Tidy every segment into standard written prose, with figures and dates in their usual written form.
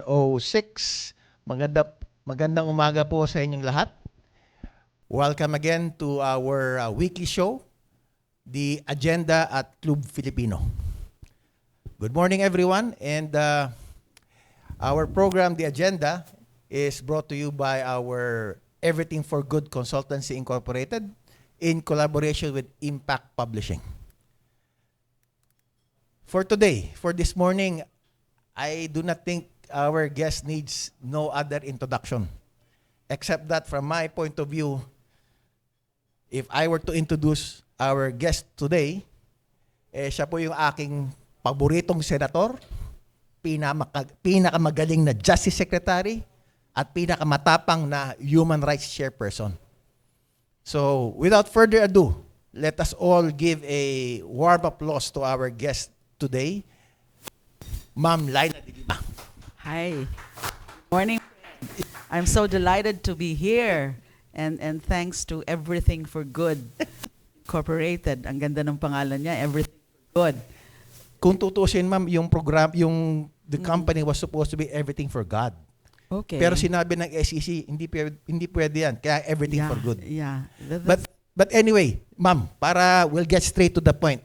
1:06. Magandang umaga po sa inyong lahat. Welcome again to our weekly show, The Agenda at Club Filipino. Good morning, everyone. And our program, The Agenda, is brought to you by our Everything for Good Consultancy Incorporated in collaboration with Impact Publishing. For today, for this morning, I do not think our guest needs no other introduction, except that from my point of view, if I were to introduce our guest today, siya po yung aking paboritong senator, pinakamagaling na Justice Secretary, at pinakamatapang na Human Rights Chairperson. So, without further ado, let us all give a warm applause to our guest today, Ma'am Laila de Lima. Hi. Morning. I'm so delighted to be here. And thanks to Everything for Good Incorporated. Ang ganda ng pangalan niya, Everything for Good. Kung tutusin, ma'am, yung program, the company was supposed to be Everything for God. Okay. Pero sinabi ng SEC, hindi pwede yan. Kaya Everything for Good. Yeah. But anyway, ma'am, we'll get straight to the point.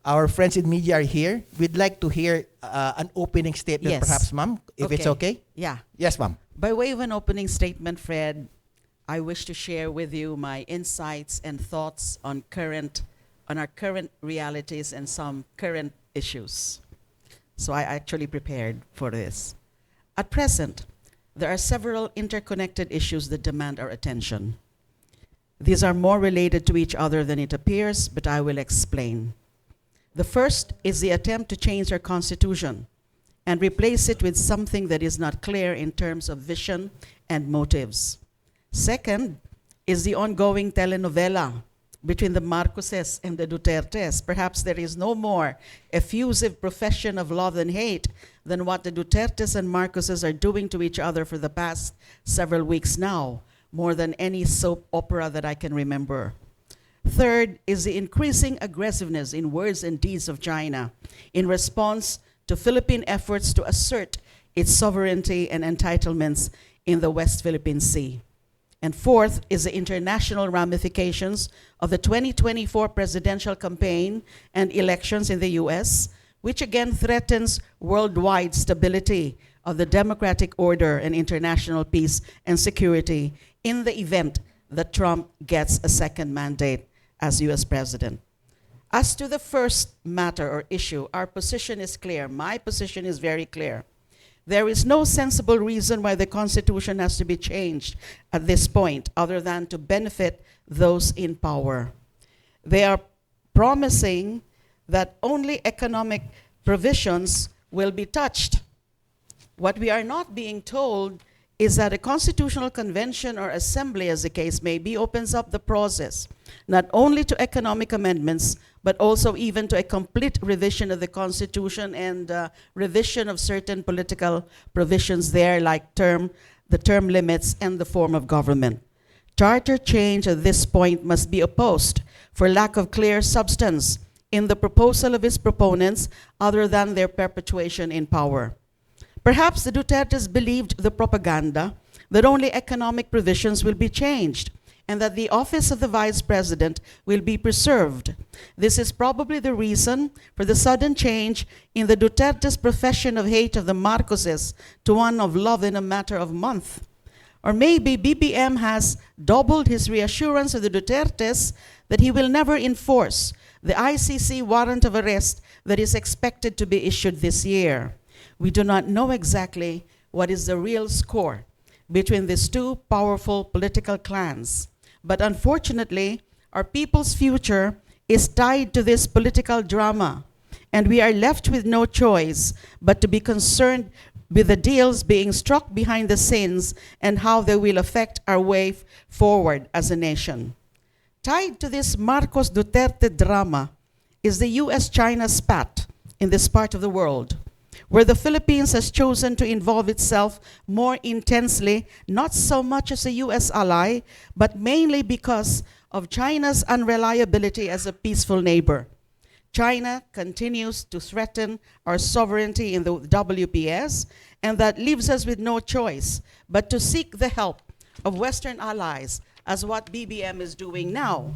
Our friends in media are here. We'd like to hear an opening statement, Yes. perhaps, ma'am, if it's okay. Yeah. Yes, ma'am. By way of an opening statement, Fred, I wish to share with you my insights and thoughts on our current realities and some current issues. So I actually prepared for this. At present, there are several interconnected issues that demand our attention. These are more related to each other than it appears, but I will explain. The first is the attempt to change our constitution and replace it with something that is not clear in terms of vision and motives. Second is the ongoing telenovela between the Marcoses and the Dutertes. Perhaps there is no more effusive profession of love and hate than what the Dutertes and Marcoses are doing to each other for the past several weeks now, more than any soap opera that I can remember. Third is the increasing aggressiveness in words and deeds of China in response to Philippine efforts to assert its sovereignty and entitlements in the West Philippine Sea. And fourth is the international ramifications of the 2024 presidential campaign and elections in the US, which again threatens worldwide stability of the democratic order and international peace and security in the event that Trump gets a second mandate as US President. As to the first matter or issue, our position is clear. My position is very clear. There is no sensible reason why the Constitution has to be changed at this point other than to benefit those in power. They are promising that only economic provisions will be touched. What we are not being told is that a constitutional convention or assembly, as the case may be, opens up the process, not only to economic amendments, but also even to a complete revision of the Constitution and revision of certain political provisions there, like the term limits and the form of government. Charter change at this point must be opposed for lack of clear substance in the proposal of its proponents other than their perpetuation in power. Perhaps the Dutertes believed the propaganda that only economic provisions will be changed and that the office of the vice president will be preserved. This is probably the reason for the sudden change in the Dutertes' profession of hate of the Marcoses to one of love in a matter of months. Or maybe BBM has doubled his reassurance of the Dutertes that he will never enforce the ICC warrant of arrest that is expected to be issued this year. We do not know exactly what is the real score between these two powerful political clans. But unfortunately, our people's future is tied to this political drama, and we are left with no choice but to be concerned with the deals being struck behind the scenes and how they will affect our way forward as a nation. Tied to this Marcos Duterte drama is the US-China spat in this part of the world, where the Philippines has chosen to involve itself more intensely, not so much as a US ally, but mainly because of China's unreliability as a peaceful neighbor. China continues to threaten our sovereignty in the WPS, and that leaves us with no choice but to seek the help of Western allies, as what BBM is doing now.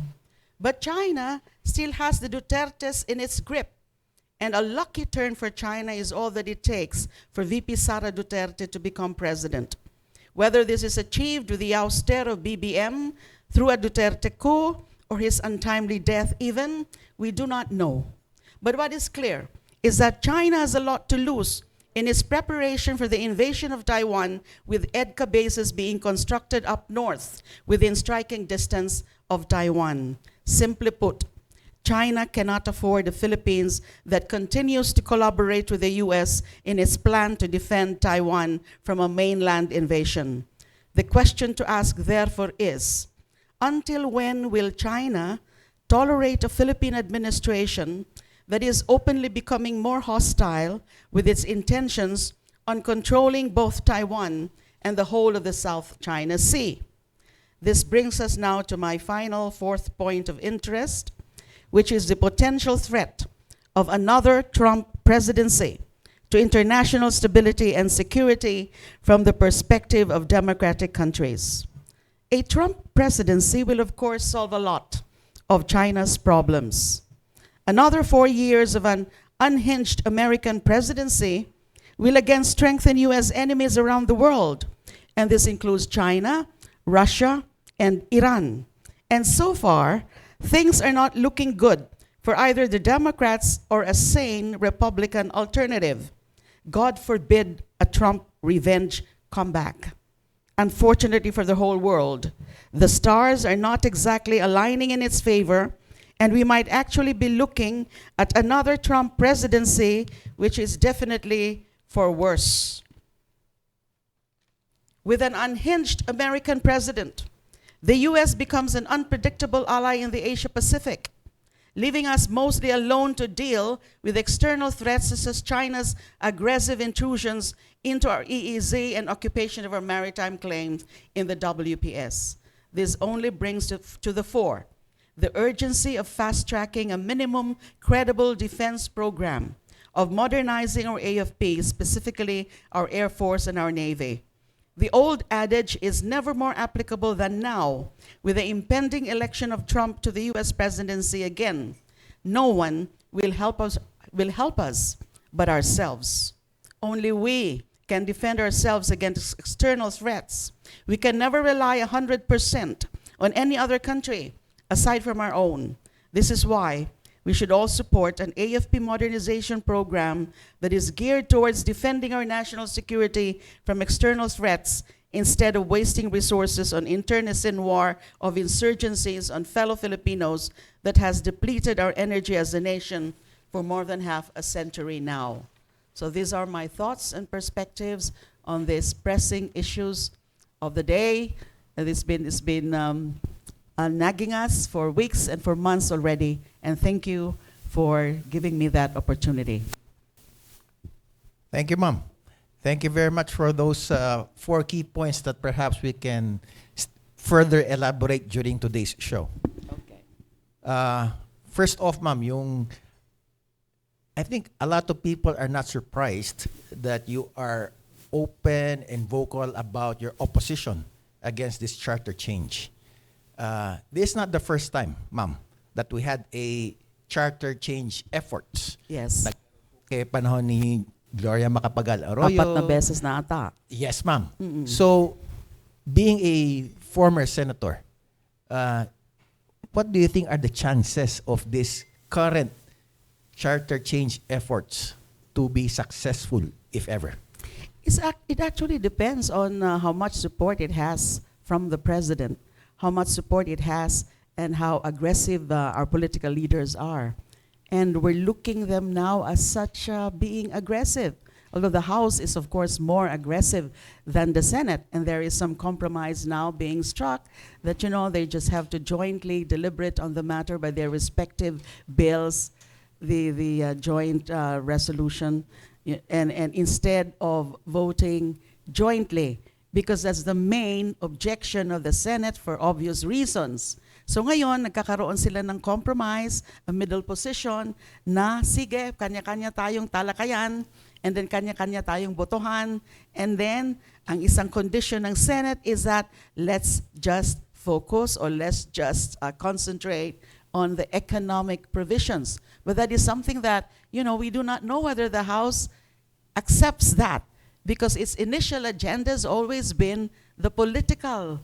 But China still has the Dutertes in its grip, and a lucky turn for China is all that it takes for VP Sara Duterte to become president. Whether this is achieved with the ouster of BBM, through a Duterte coup, or his untimely death even, we do not know. But what is clear is that China has a lot to lose in its preparation for the invasion of Taiwan, with EDCA bases being constructed up north within striking distance of Taiwan. Simply put, China cannot afford the Philippines that continues to collaborate with the US in its plan to defend Taiwan from a mainland invasion. The question to ask, therefore, is, until when will China tolerate a Philippine administration that is openly becoming more hostile with its intentions on controlling both Taiwan and the whole of the South China Sea? This brings us now to my final fourth point of interest, which is the potential threat of another Trump presidency to international stability and security from the perspective of democratic countries. A Trump presidency will, of course, solve a lot of China's problems. Another 4 years of an unhinged American presidency will again strengthen US enemies around the world, and this includes China, Russia, and Iran. And so far, things are not looking good for either the Democrats or a sane Republican alternative. God forbid a Trump revenge comeback. Unfortunately for the whole world, the stars are not exactly aligning in its favor, and we might actually be looking at another Trump presidency, which is definitely for worse. With an unhinged American president, the US becomes an unpredictable ally in the Asia Pacific, leaving us mostly alone to deal with external threats such as China's aggressive intrusions into our EEZ and occupation of our maritime claims in the WPS. This only brings to the fore the urgency of fast-tracking a minimum credible defense program, of modernizing our AFP, specifically our Air Force and our Navy. The old adage is never more applicable than now, with the impending election of Trump to the US presidency again. No one will help us but ourselves. Only we can defend ourselves against external threats. We can never rely 100% on any other country aside from our own. This is why we should all support an AFP modernization program that is geared towards defending our national security from external threats, instead of wasting resources on internecine war of insurgencies on fellow Filipinos that has depleted our energy as a nation for more than half a century now. So these are my thoughts and perspectives on these pressing issues of the day. It's been nagging us for weeks and for months already, and thank you for giving me that opportunity. Thank you, Ma'am. Thank you very much for those 4 key points that perhaps we can further elaborate during today's show. Okay. First off, Ma'am, I think a lot of people are not surprised that you are open and vocal about your opposition against this charter change. This is not the first time, Ma'am, that we had a charter change efforts. Yes. Kaya panahon ni Gloria Macapagal Arroyo. 4 na beses na ata. Yes, ma'am. So, being a former senator, what do you think are the chances of this current charter change efforts to be successful, if ever? It actually depends on how much support it has from the president, how much support it has, and how aggressive our political leaders are. And we're looking them now as such being aggressive. Although the House is, of course, more aggressive than the Senate, and there is some compromise now being struck that, they just have to jointly deliberate on the matter by their respective bills, the joint resolution, and instead of voting jointly, because that's the main objection of the Senate for obvious reasons. So ngayon, nagkakaroon sila ng compromise, a middle position, na sige, kanya-kanya tayong talakayan, and then kanya-kanya tayong botohan, and then ang isang condition ng Senate is that let's just focus or let's just concentrate on the economic provisions. But that is something that, we do not know whether the House accepts that, because its initial agenda has always been the political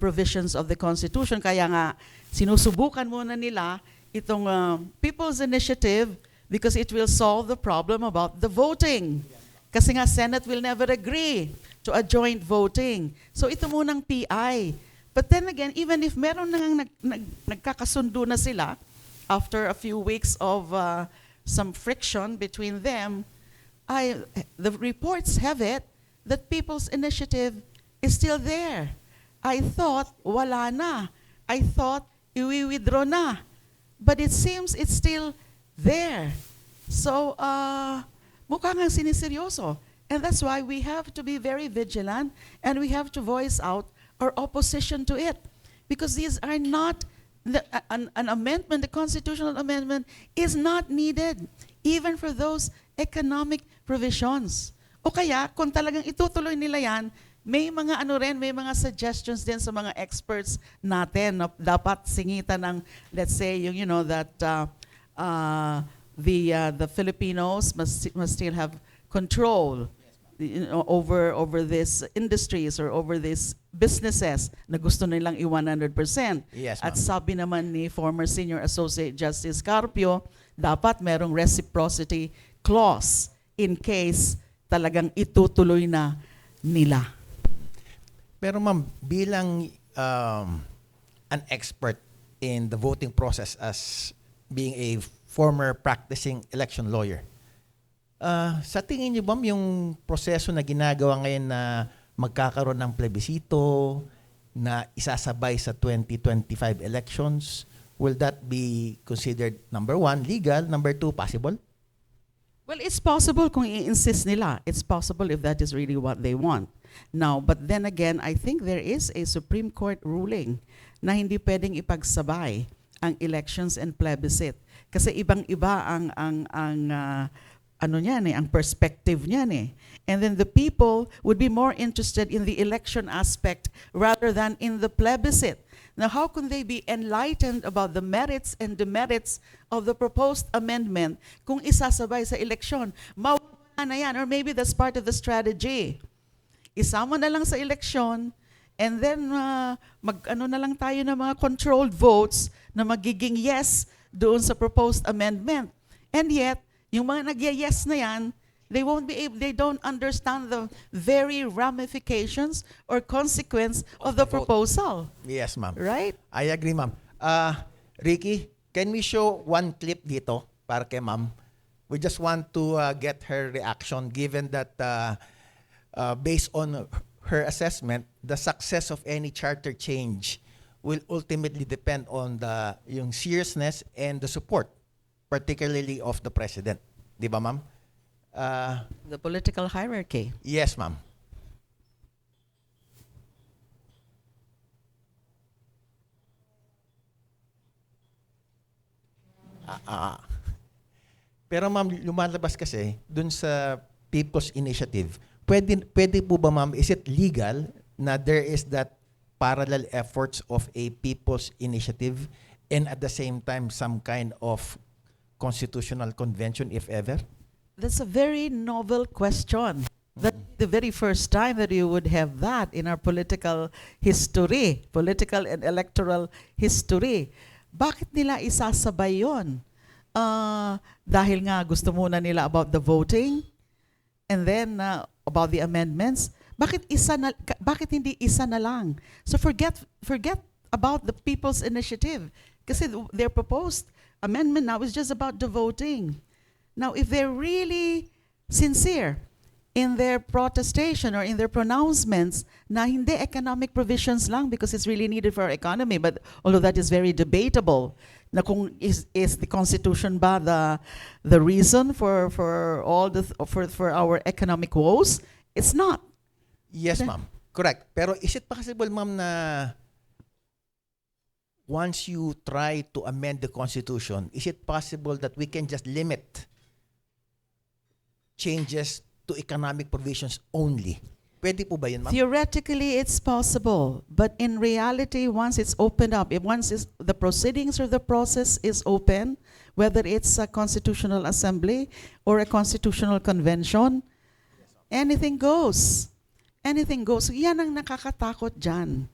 provisions of the Constitution. Kaya nga, sinusubukan muna nila itong People's Initiative because it will solve the problem about the voting. Kasi nga, Senate will never agree to a joint voting. So ito munang PI. But then again, even if meron nang nagkakasundo na sila after a few weeks of some friction between them, the reports have it that People's Initiative is still there. I thought wala na. I thought iwi-withdraw na. But it seems it's still there. So, mukhang ang siniseryoso. And that's why we have to be very vigilant and we have to voice out our opposition to it. Because these are not, an amendment, the constitutional amendment is not needed even for those economic provisions. O kaya, kung talagang itutuloy nila yan, may mga may mga suggestions din sa mga experts natin na dapat singitan ng, let's say, that the Filipinos must still have control over these industries or over these businesses na gusto nilang i-100%. Yes, At ma'am. sabi naman ni former Senior Associate Justice Carpio, dapat merong reciprocity clause in case talagang itutuloy na nila. Pero ma'am, bilang an expert in the voting process as being a former practicing election lawyer, sa tingin niyo ba yung proseso na ginagawa ngayon na magkakaroon ng plebisito na isasabay sa 2025 elections, will that be considered, number one, legal, number two, possible? Well, it's possible kung i-insist nila. It's possible if that is really what they want. Now, but then again, I think there is a Supreme Court ruling na hindi pwedeng ipagsabay ang elections and plebiscite. Kasi ibang-iba ang perspective niyan eh. And then the people would be more interested in the election aspect rather than in the plebiscite. Now, how can they be enlightened about the merits and demerits of the proposed amendment kung isasabay sa eleksyon? Mawala na yan, or maybe that's part of the strategy. Isama na lang sa eleksyon, and then na lang tayo ng mga controlled votes na magiging yes doon sa proposed amendment. And yet, yung mga nag-yes na yan, they don't understand the very ramifications or consequence of the proposal. Yes, ma'am. Right? I agree, ma'am. Ricky, can we show one clip dito para kay ma'am? We just want to get her reaction given that based on her assessment, the success of any charter change will ultimately depend on yung seriousness and the support, particularly of the president. Di ba, ma'am? The political hierarchy. Yes, ma'am. Pero ma'am, lumalabas kasi dun sa People's Initiative, pwede po ba ma'am, is it legal na there is that parallel efforts of a People's Initiative and at the same time some kind of constitutional convention, if ever? That's a very novel question. That's the very first time that you would have that in our political history, political and electoral history. Bakit nila isasabay yun? Dahil nga gusto muna nila about the voting and then about the amendments. Bakit hindi isa na lang? So forget about the People's Initiative kasi their proposed amendment now is just about the voting. Now, if they're really sincere in their protestation or in their pronouncements na hindi economic provisions lang because it's really needed for our economy, but although that is very debatable, na kung is the Constitution ba the reason for all for our economic woes? It's not. Yes, ma'am. Correct. Pero is it possible, ma'am, na once you try to amend the Constitution, is it possible that we can just limit changes to economic provisions only? Pwede po ba yun, ma'am? Theoretically, it's possible, but in reality, once it's opened up, the proceedings or the process is open, whether it's a constitutional assembly or a constitutional convention, anything goes. Anything goes. Yan ang nakakatakot dyan.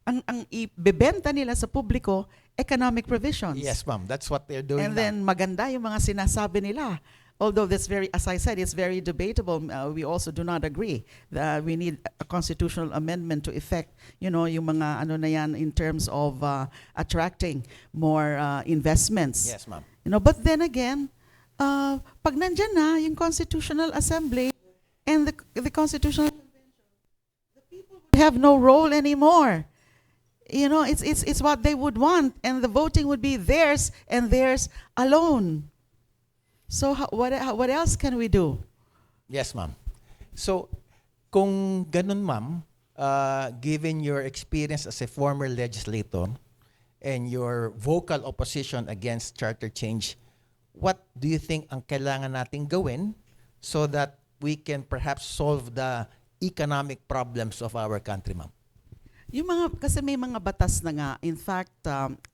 Ang ibebenta nila sa publiko, economic provisions. Yes, ma'am. That's what they're doing And then maganda yung mga sinasabi nila. Although that's very, as I said, it's very debatable. We also do not agree that we need a constitutional amendment to effect, yung mga ano na yan in terms of attracting more investments. Yes, ma'am. But then again, pag nandyan na yung Constitutional Assembly and the Constitutional Convention, the people would have no role anymore. It's what they would want, and the voting would be theirs and theirs alone. So what else can we do? Yes, ma'am. So, kung ganun, ma'am, given your experience as a former legislator and your vocal opposition against charter change, what do you think ang kailangan nating gawin so that we can perhaps solve the economic problems of our country, ma'am? Kasi may mga batas na nga. In fact,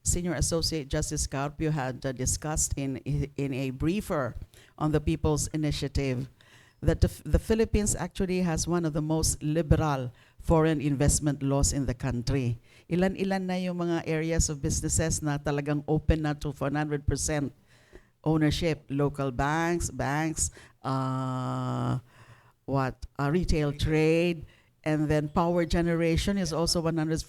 Senior Associate Justice Carpio had discussed in a briefer on the People's Initiative that the Philippines actually has one of the most liberal foreign investment laws in the country. Ilan-ilan na yung mga areas of businesses na talagang open na to 100% ownership. Local banks, retail trade, and then power generation is also 100%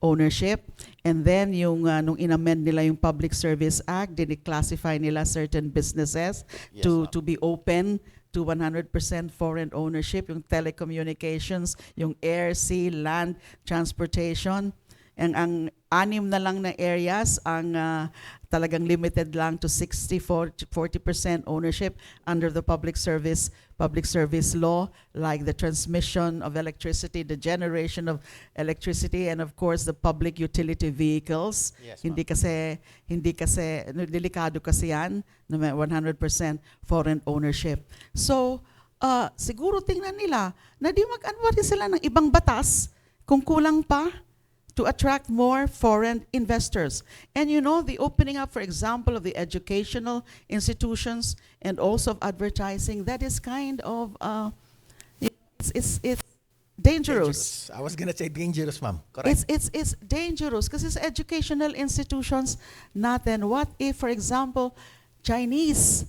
ownership. And then nung inamend nila yung Public Service Act, declassify nila certain businesses to be open to 100% foreign ownership, yung telecommunications, yung air, sea, land, transportation. Ang 6 na lang na areas ang talagang limited lang to 40% ownership under the public service law, like the transmission of electricity, the generation of electricity, and of course the public utility vehicles. Yes, Hindi kasi delikado kasi yan na may 100% foreign ownership. So siguro tingnan nila na di mag-anwari sila ng ibang batas kung kulang pa to attract more foreign investors. And the opening up, for example, of the educational institutions and also of advertising, that is kind of, it's dangerous. I was gonna say dangerous, ma'am. Correct. It's dangerous because it's educational institutions natin. What if, for example, Chinese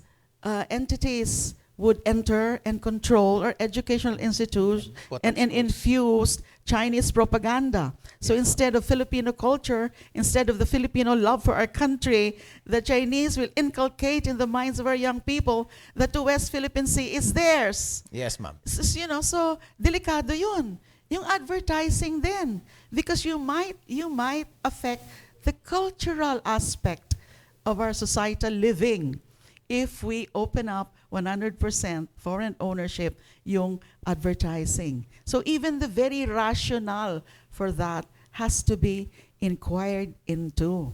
entities would enter and control our educational institutes and infuse Chinese propaganda. So instead of Filipino culture, instead of the Filipino love for our country, the Chinese will inculcate in the minds of our young people that the West Philippine Sea is theirs. Yes, ma'am. So delikado yun. Yung advertising din. Because you might affect the cultural aspect of our societal living if we open up 100% foreign ownership yung advertising. So even the very rationale for that has to be inquired into.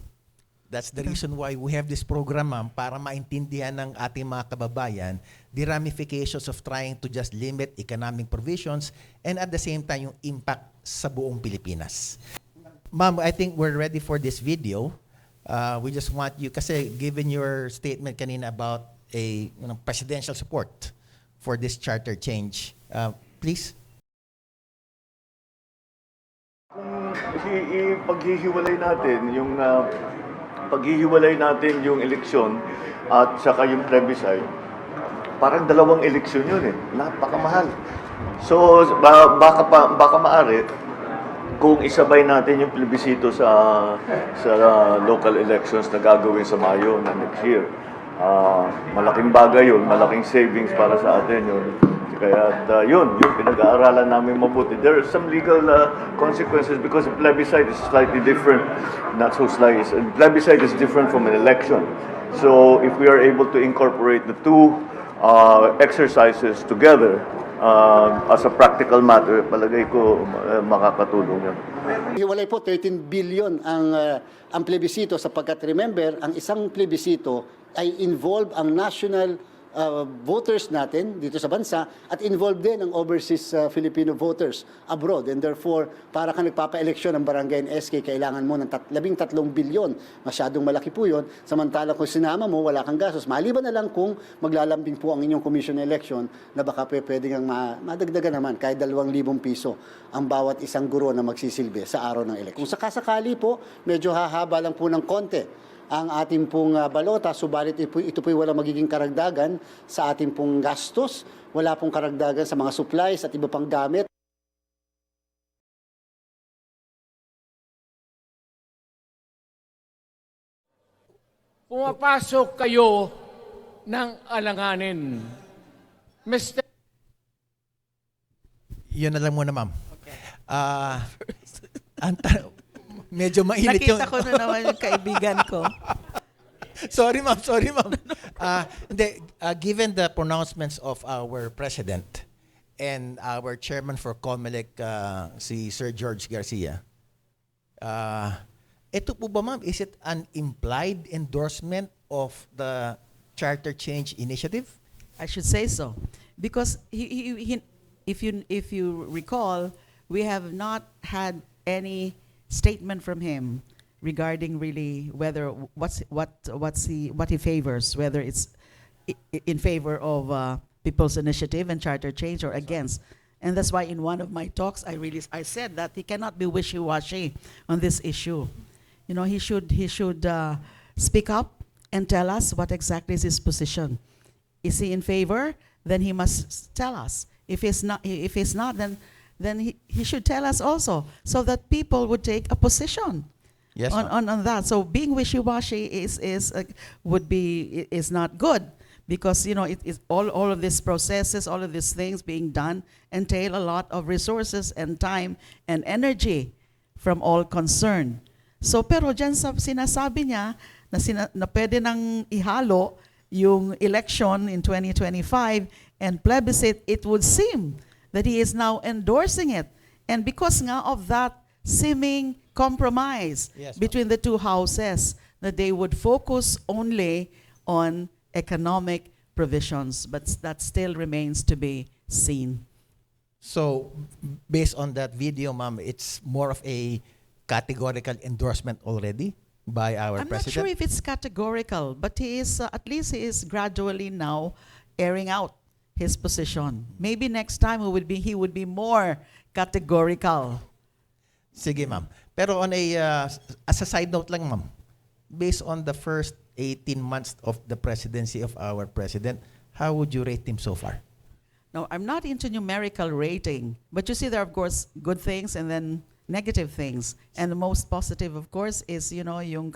That's the reason why we have this program, ma'am, para maintindihan ng ating mga kababayan the ramifications of trying to just limit economic provisions and at the same time yung impact sa buong Pilipinas. Ma'am, I think we're ready for this video. We just want you, kasi given your statement kanina about a presidential support for this charter change, please. Paghihiwalay natin yung eleksyon at saka yung plebiscite, parang dalawang eleksyon yun eh. Napakamahal. So baka maaari kung isabay natin yung plebisito sa local elections na gagawin sa Mayo na next year. Malaking bagay yun, malaking savings para sa atin yun. Kaya yun, yung pinag-aaralan namin mabuti. There are some legal consequences because the plebiscite is slightly different. Not so slightly. Plebiscite is different from an election. So if we are able to incorporate the two exercises together as a practical matter, palagay ko makakatulong yan. Hiwalay po, 13 billion ang plebisito sapagkat remember, ang isang plebisito ay involve ang national voters natin dito sa bansa at involved din ang overseas Filipino voters abroad. And therefore, para ka nagpapa-eleksyon ng barangay and SK, kailangan mo ng 13 bilyon. Masyadong malaki po yun. Samantala kung sinama mo, wala kang gastos. Maliban na lang kung maglalambing po ang inyong commission election na baka pwede kang madagdagan naman kahit 2,000 piso ang bawat isang guro na magsisilbi sa araw ng eleksyon. Kung sakasakali po, medyo hahaba lang po ng konti ang ating pong balota, subalit ito po'y walang magiging karagdagan sa ating pong gastos, wala pong karagdagan sa mga supplies at iba pang gamit. Pumapasok kayo ng alanganin. Mr. Yun na lang muna, ma'am. Medyo mainit yung... Nakita ko na naman yung kaibigan ko. Sorry, ma'am. Given the pronouncements of our president and our chairman for COMELEC, si Sir George Garcia, ito po ba, ma'am, is it an implied endorsement of the Charter Change Initiative? I should say so. Because if you recall, we have not had any statement from him regarding really whether what he favors, whether it's in favor of People's Initiative and Charter Change or against. And that's why in one of my talks I said that he cannot be wishy-washy on this issue. You know, he should speak up and tell us what exactly is his position. Is he in favor? Then he must tell us. If he's not, then he should tell us also, so that people would take a position Yes, on that. So being wishy-washy is not good, because you know it is all of these processes, all of these things being done entail a lot of resources and time and energy from all concerned. So pero dyan sa sinasabi niya na pwede nang ihalo yung election in 2025 and plebiscite, it would seem that he is now endorsing it. And because nga of that seeming compromise between the two houses, that they would focus only on economic provisions. But that still remains to be seen. So, based on that video, ma'am, it's more of a categorical endorsement already by our I'm president? not sure if it's categorical, but he is, at least he is gradually now airing out his position. Maybe next time he would be more categorical. Sige, ma'am. Pero on as a side note lang, ma'am, based on the first 18 months of the presidency of our president, how would you rate him so far? Now, I'm not into numerical rating, but you see there are, of course, good things and then negative things. And the most positive, of course, is, you know, yung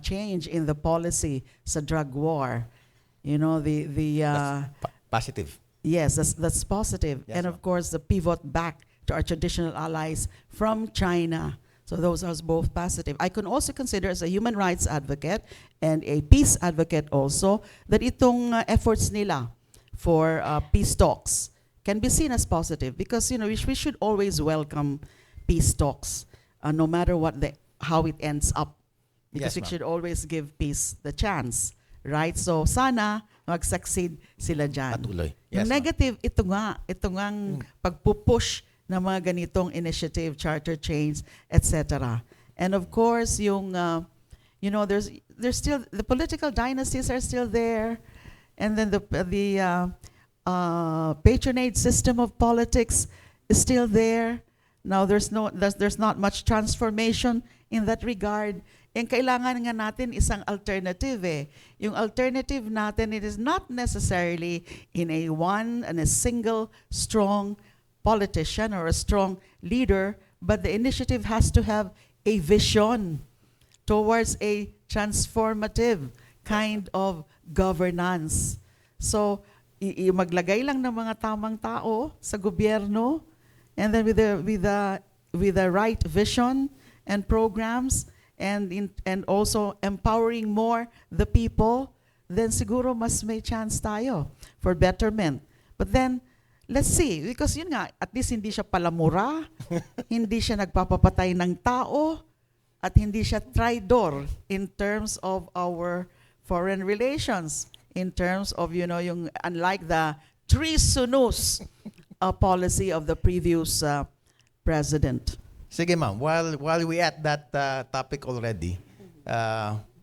change in the policy sa drug war. You know, That's positive. yes, that's positive. Yes, And ma'am. of course, the pivot back to our traditional allies from China. So those are both positive. I can also consider as a human rights advocate and a peace advocate also that itong efforts nila for peace talks can be seen as positive, because you know we should always welcome peace talks, no matter how it ends up, because Yes, we ma'am. should always give peace the chance, right? So sana mag-succeed sila dyan. Patuloy. Yung Yes, ma'am. negative, ito nga pagpupush ng mga ganitong initiative, charter change, etc. And of course, yung you know, there's still the political dynasties are still there, and then the patronage system of politics is still there. Now there's not much transformation in that regard. And kailangan nga natin isang alternative eh. Yung alternative natin, it is not necessarily in a single strong politician or a strong leader, but the initiative has to have a vision towards a transformative kind of governance. So, maglagay lang ng mga tamang tao sa gobyerno, and then with the right vision and programs, and also empowering more the people, then siguro mas may chance tayo for betterment. But then, let's see, because yun nga, at least hindi siya palamura, hindi siya nagpapapatay ng tao, at hindi siya traidor in terms of our foreign relations, in terms of, yung unlike the treasonous policy of the previous president. Sige ma'am, while we at that topic already,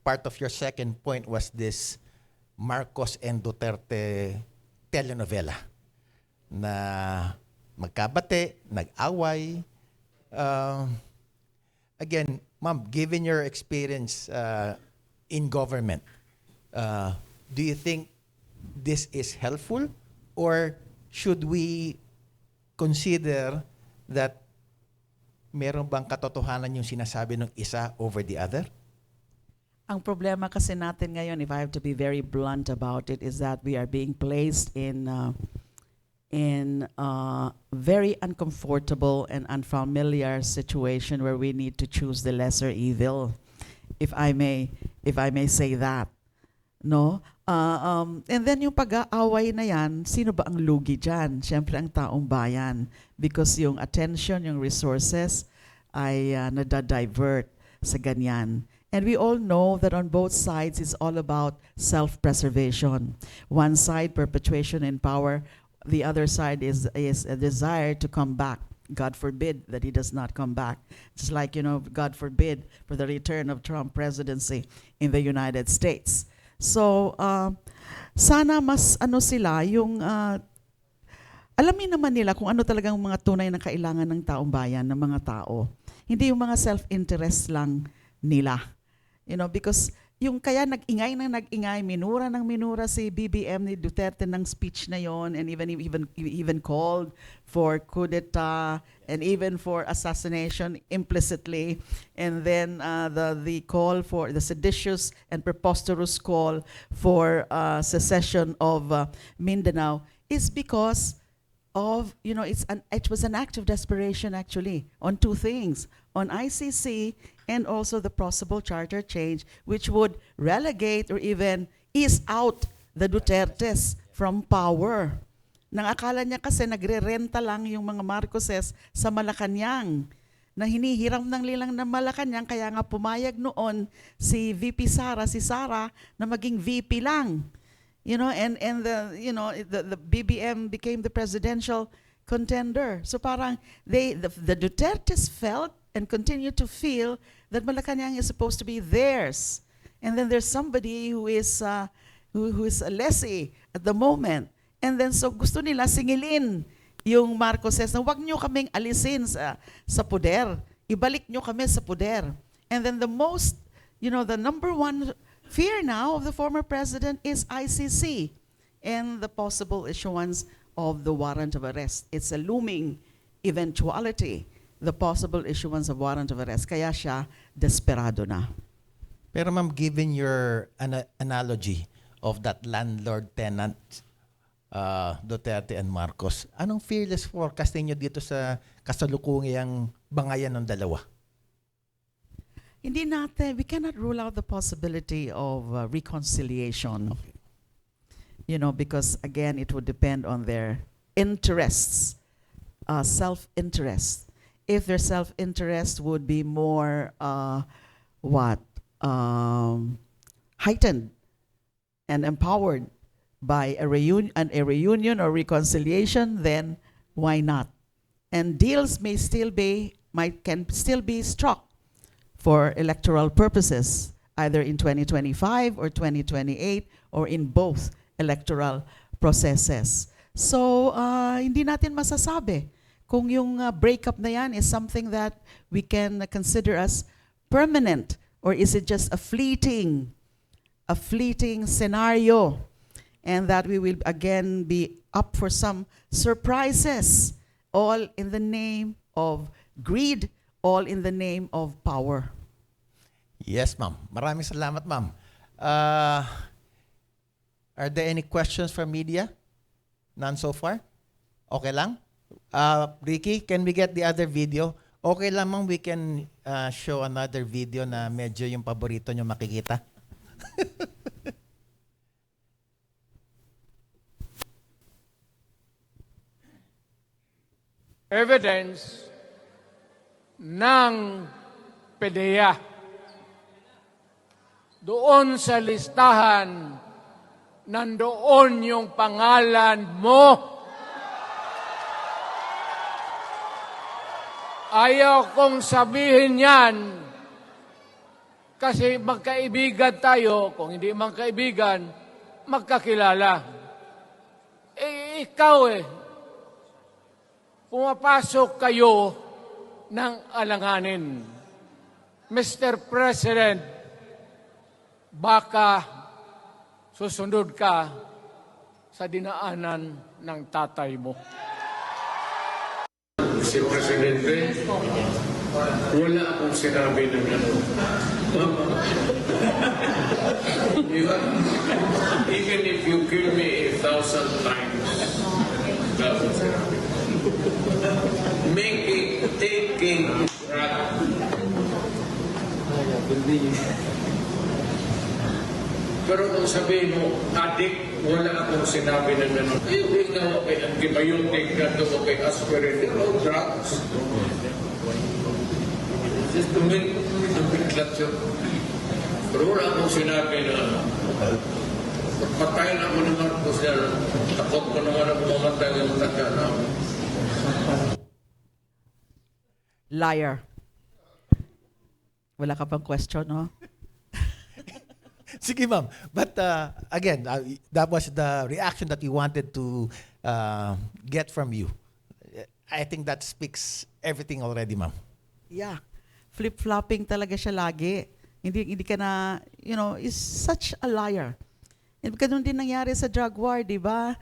part of your second point was this Marcos and Duterte telenovela na magkabate, nag-away. Again, ma'am, given your experience in government, do you think this is helpful, or should we consider that meron bang katotohanan yung sinasabi ng isa over the other? Ang problema kasi natin ngayon, if I have to be very blunt about it, is that we are being placed in very uncomfortable and unfamiliar situation where we need to choose the lesser evil, if I may say that. No? And then yung pag-aaway na yan, sino ba ang lugi dyan? Siyempre ang taong bayan. Because yung attention, yung resources ay nadadivert sa ganyan. And we all know that on both sides, it's all about self-preservation. One side, perpetuation in power. The other side is a desire to come back. God forbid that he does not come back. Just like, God forbid for the return of Trump presidency in the United States. So, sana mas sila, yung alamin naman nila kung ano talagang mga tunay na kailangan ng taong bayan, ng mga tao. Hindi yung mga self-interest lang nila. Because yung kaya nag-ingay, minura si BBM ni Duterte ng speech na yon, and even called for coup d'etat and even for assassination implicitly, and then the call for the seditious and preposterous call for secession of Mindanao is because of, it was an act of desperation actually on two things, on ICC and also the possible charter change, which would relegate or even ease out the Dutertes from power. Nang akala niya kasi nagre-renta lang yung mga Marcoses sa Malacanang, na hinihiram ng lilang ng Malacanang, kaya nga pumayag noon si VP Sara, na maging VP lang. And the BBM became the presidential contender. So parang the Dutertes felt and continue to feel that Malacanang is supposed to be theirs. And then there's somebody who is a lessee at the moment. And then so gusto nila singilin yung Marcoses na wag nyo kaming alisin sa poder. Ibalik nyo kami sa poder. And then the number one fear now of the former president is ICC and the possible issuance of the warrant of arrest. It's a looming eventuality, the possible issuance of warrant of arrest. Kaya siya desperado na. Pero ma'am, given your analogy of that landlord-tenant Duterte and Marcos, anong fearless forecast ninyo dito sa kasalukuyang bangayan ng dalawa? Hindi natin, we cannot rule out the possibility of reconciliation. Because again, it would depend on their interests, self-interest. If their self-interest would be more, heightened and empowered by a reunion or reconciliation, then why not? And deals can still be struck for electoral purposes, either in 2025 or 2028 or in both electoral processes. So, hindi natin masasabi kung yung breakup na yan is something that we can consider as permanent, or is it just a fleeting scenario, and that we will again be up for some surprises, all in the name of greed, all in the name of power. Yes, ma'am. Maraming salamat, ma'am. Are there any questions from media? None so far? Okay lang? Ricky, can we get the other video? Okay lang, ma'am, we can show another video na medyo yung paborito nyo makikita. evidence ng PDEA. Doon sa listahan, nandoon yung pangalan mo. Ayaw kong sabihin yan kasi magkaibigan tayo. Kung hindi magkaibigan, magkakilala. Ikaw pumapasok kayo ng alanganin. Mr. President, baka susunod ka sa dinaanan ng tatay mo. Si Presidente, wala akong sinabi ng gano'n. Even if you kill me 1,000 times, wala akong sinabi. Taking drug. Pero kung sabihin mo, adik, wala akong sinabi na gano'n. Hindi nga kay antibiotic na ito kay aspirin. They're all drugs. Just biglat yun. Pero wala akong sinabi na patayin ako ng Marcos na takot ko naman ang mamatay ng tatya namin. Liar. Wala ka pang question, no? Sige, ma'am. But again, that was the reaction that we wanted to get from you. I think that speaks everything already, ma'am. Yeah. Flip-flopping talaga siya lagi. Hindi ka na, is such a liar. And ganun din nangyari sa drug war, di ba?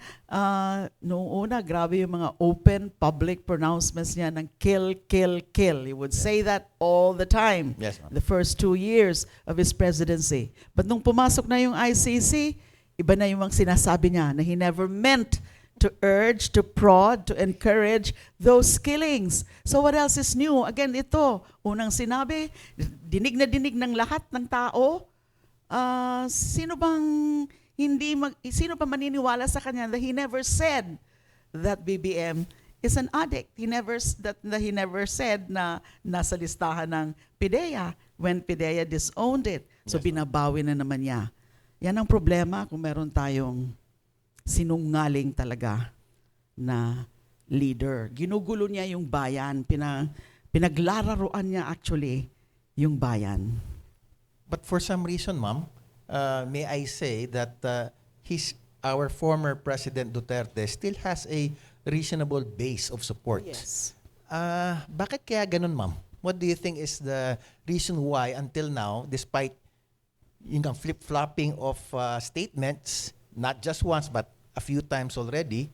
Noong una, grabe yung mga open public pronouncements niya ng kill, kill, kill. He would say that all the time. Yes, ma'am. The first 2 years of his presidency. But nung pumasok na yung ICC, iba na yung mga sinasabi niya na he never meant to urge, to prod, to encourage those killings. So what else is new? Again, ito, unang sinabi, dinig na dinig ng lahat ng tao. Sino pa maniniwala sa kanya that he never said that BBM is an addict. He never said na nasa listahan ng PDEA when PDEA disowned it. So binabawi na naman niya. Yan ang problema kung meron tayong sinungaling talaga na leader. Ginugulo niya yung bayan. Pinaglararuan niya actually yung bayan. But for some reason, ma'am, may I say that our former President Duterte still has a reasonable base of support. Yes. Bakit kaya ganun, ma'am? What do you think is the reason why until now, despite flip-flopping of statements, not just once but a few times already,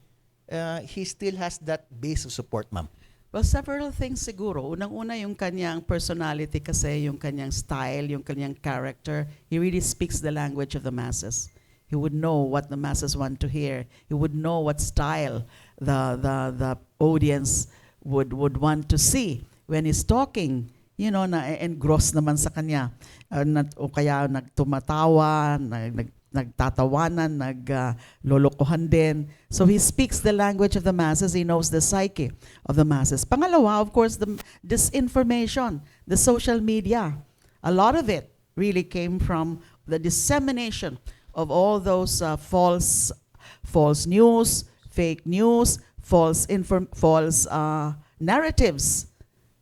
he still has that base of support, ma'am? Well, several things siguro. Unang-una yung kanyang personality kasi, yung kanyang style, yung kanyang character. He really speaks the language of the masses. He would know what the masses want to hear. He would know what style the audience would want to see when he's talking. Na engross naman sa kanya. O kaya nagtumatawa, nagtatawanan, naglolokohan din. So he speaks the language of the masses. He knows the psyche of the masses. Pangalawa, of course, the disinformation, the social media. A lot of it really came from the dissemination of all those false news, fake news, false narratives.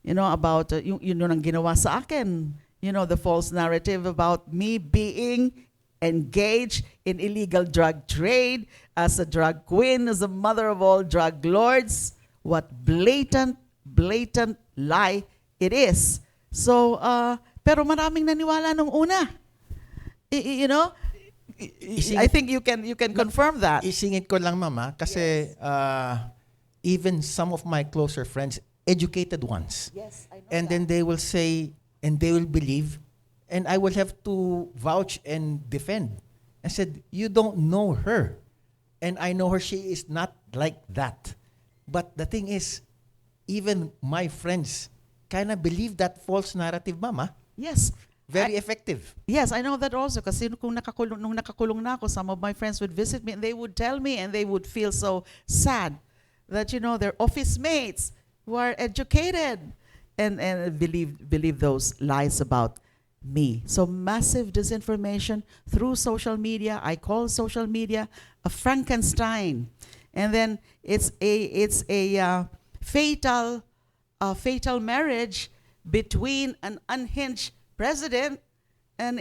About yun ang ginawa sa akin. The false narrative about me being engaged in illegal drug trade as a drug queen, as a mother of all drug lords. What blatant lie it is. So, pero maraming naniwala nung una. I think you can confirm that. Isingit ko lang, mama, kasi even some of my closer friends, educated ones. Yes, I know And that. then they will say, and they will believe, and I will have to vouch and defend. I said, you don't know her. And I know her, she is not like that. But the thing is, even my friends kind of believe that false narrative, mama. Yes. Very effective. Yes, I know that also kasi nung nakakulong na ako, some of my friends would visit me and they would tell me and they would feel so sad that, their office mates who are educated and believe those lies about me. So massive disinformation through social media. I call social media a Frankenstein, and then it's a fatal marriage between an unhinged president and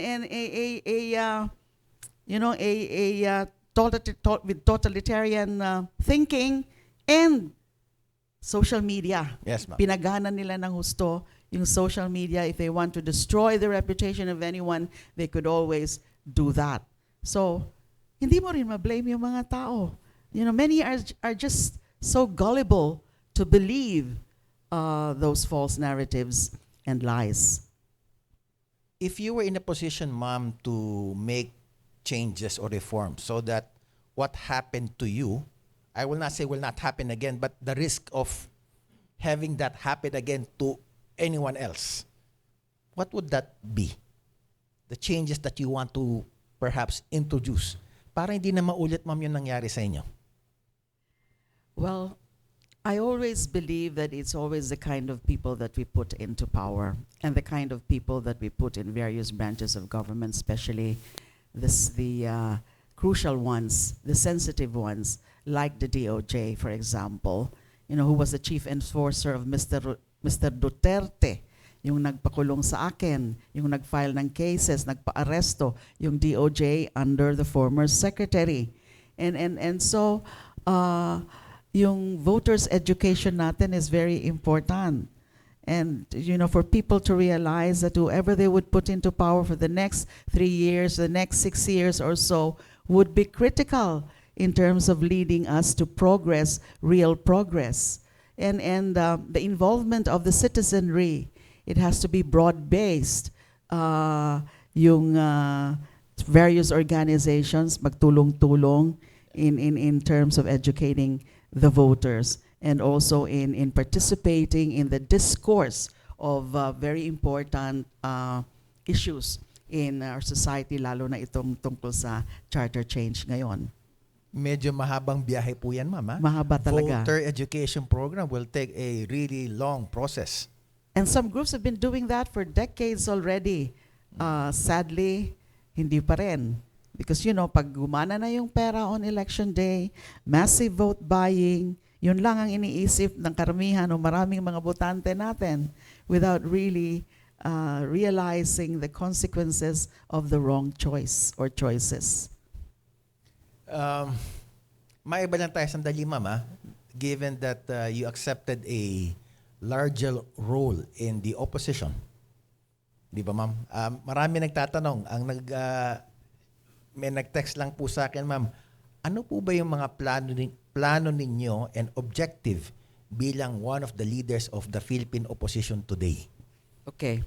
with totalitarian thinking and social media. Yes, ma'am. Pinagana nila ng husto yung social media. If they want to destroy the reputation of anyone, they could always do that. So, hindi mo rin ma-blame yung mga tao. Many are just so gullible to believe those false narratives and lies. If you were in a position, ma'am, to make changes or reforms so that what happened to you, I will not say will not happen again, but the risk of having that happen again to anyone else, what would that be? The changes that you want to perhaps introduce para hindi na maulit, ma'am, yung nangyari sa inyo. Well, I always believe that it's always the kind of people that we put into power and the kind of people that we put in various branches of government, especially the crucial ones, the sensitive ones, like the DOJ, for example, who was the chief enforcer of Mr. Duterte, yung nagpakulong sa akin, yung nag-file ng cases, nagpa-aresto, yung DOJ under the former secretary. And so, yung voters' education natin is very important. And, for people to realize that whoever they would put into power for the next 3 years, the next 6 years or so, would be critical in terms of leading us to progress, real progress. And the involvement of the citizenry, it has to be broad-based. Yung various organizations magtulong-tulong in terms of educating the voters, and also in participating in the discourse of very important issues in our society, lalo na itong tungkol sa charter change ngayon. Medyo mahabang biyahe po yan, ma'am. Ha? Mahaba talaga. Voter education program will take a really long process. And some groups have been doing that for decades already. Sadly, hindi pa rin. Because, pag gumana na yung pera on election day, massive vote buying, yun lang ang iniisip ng karamihan o maraming mga botante natin without really realizing the consequences of the wrong choice or choices. Maiba lang tayo sandali, ma'am, ha? Given that you accepted a larger role in the opposition. Di ba, ma'am? Marami nagtatanong. May nag-text lang po sa akin, ma'am, ano po ba yung mga plano ninyo and objective bilang one of the leaders of the Philippine opposition today? Okay.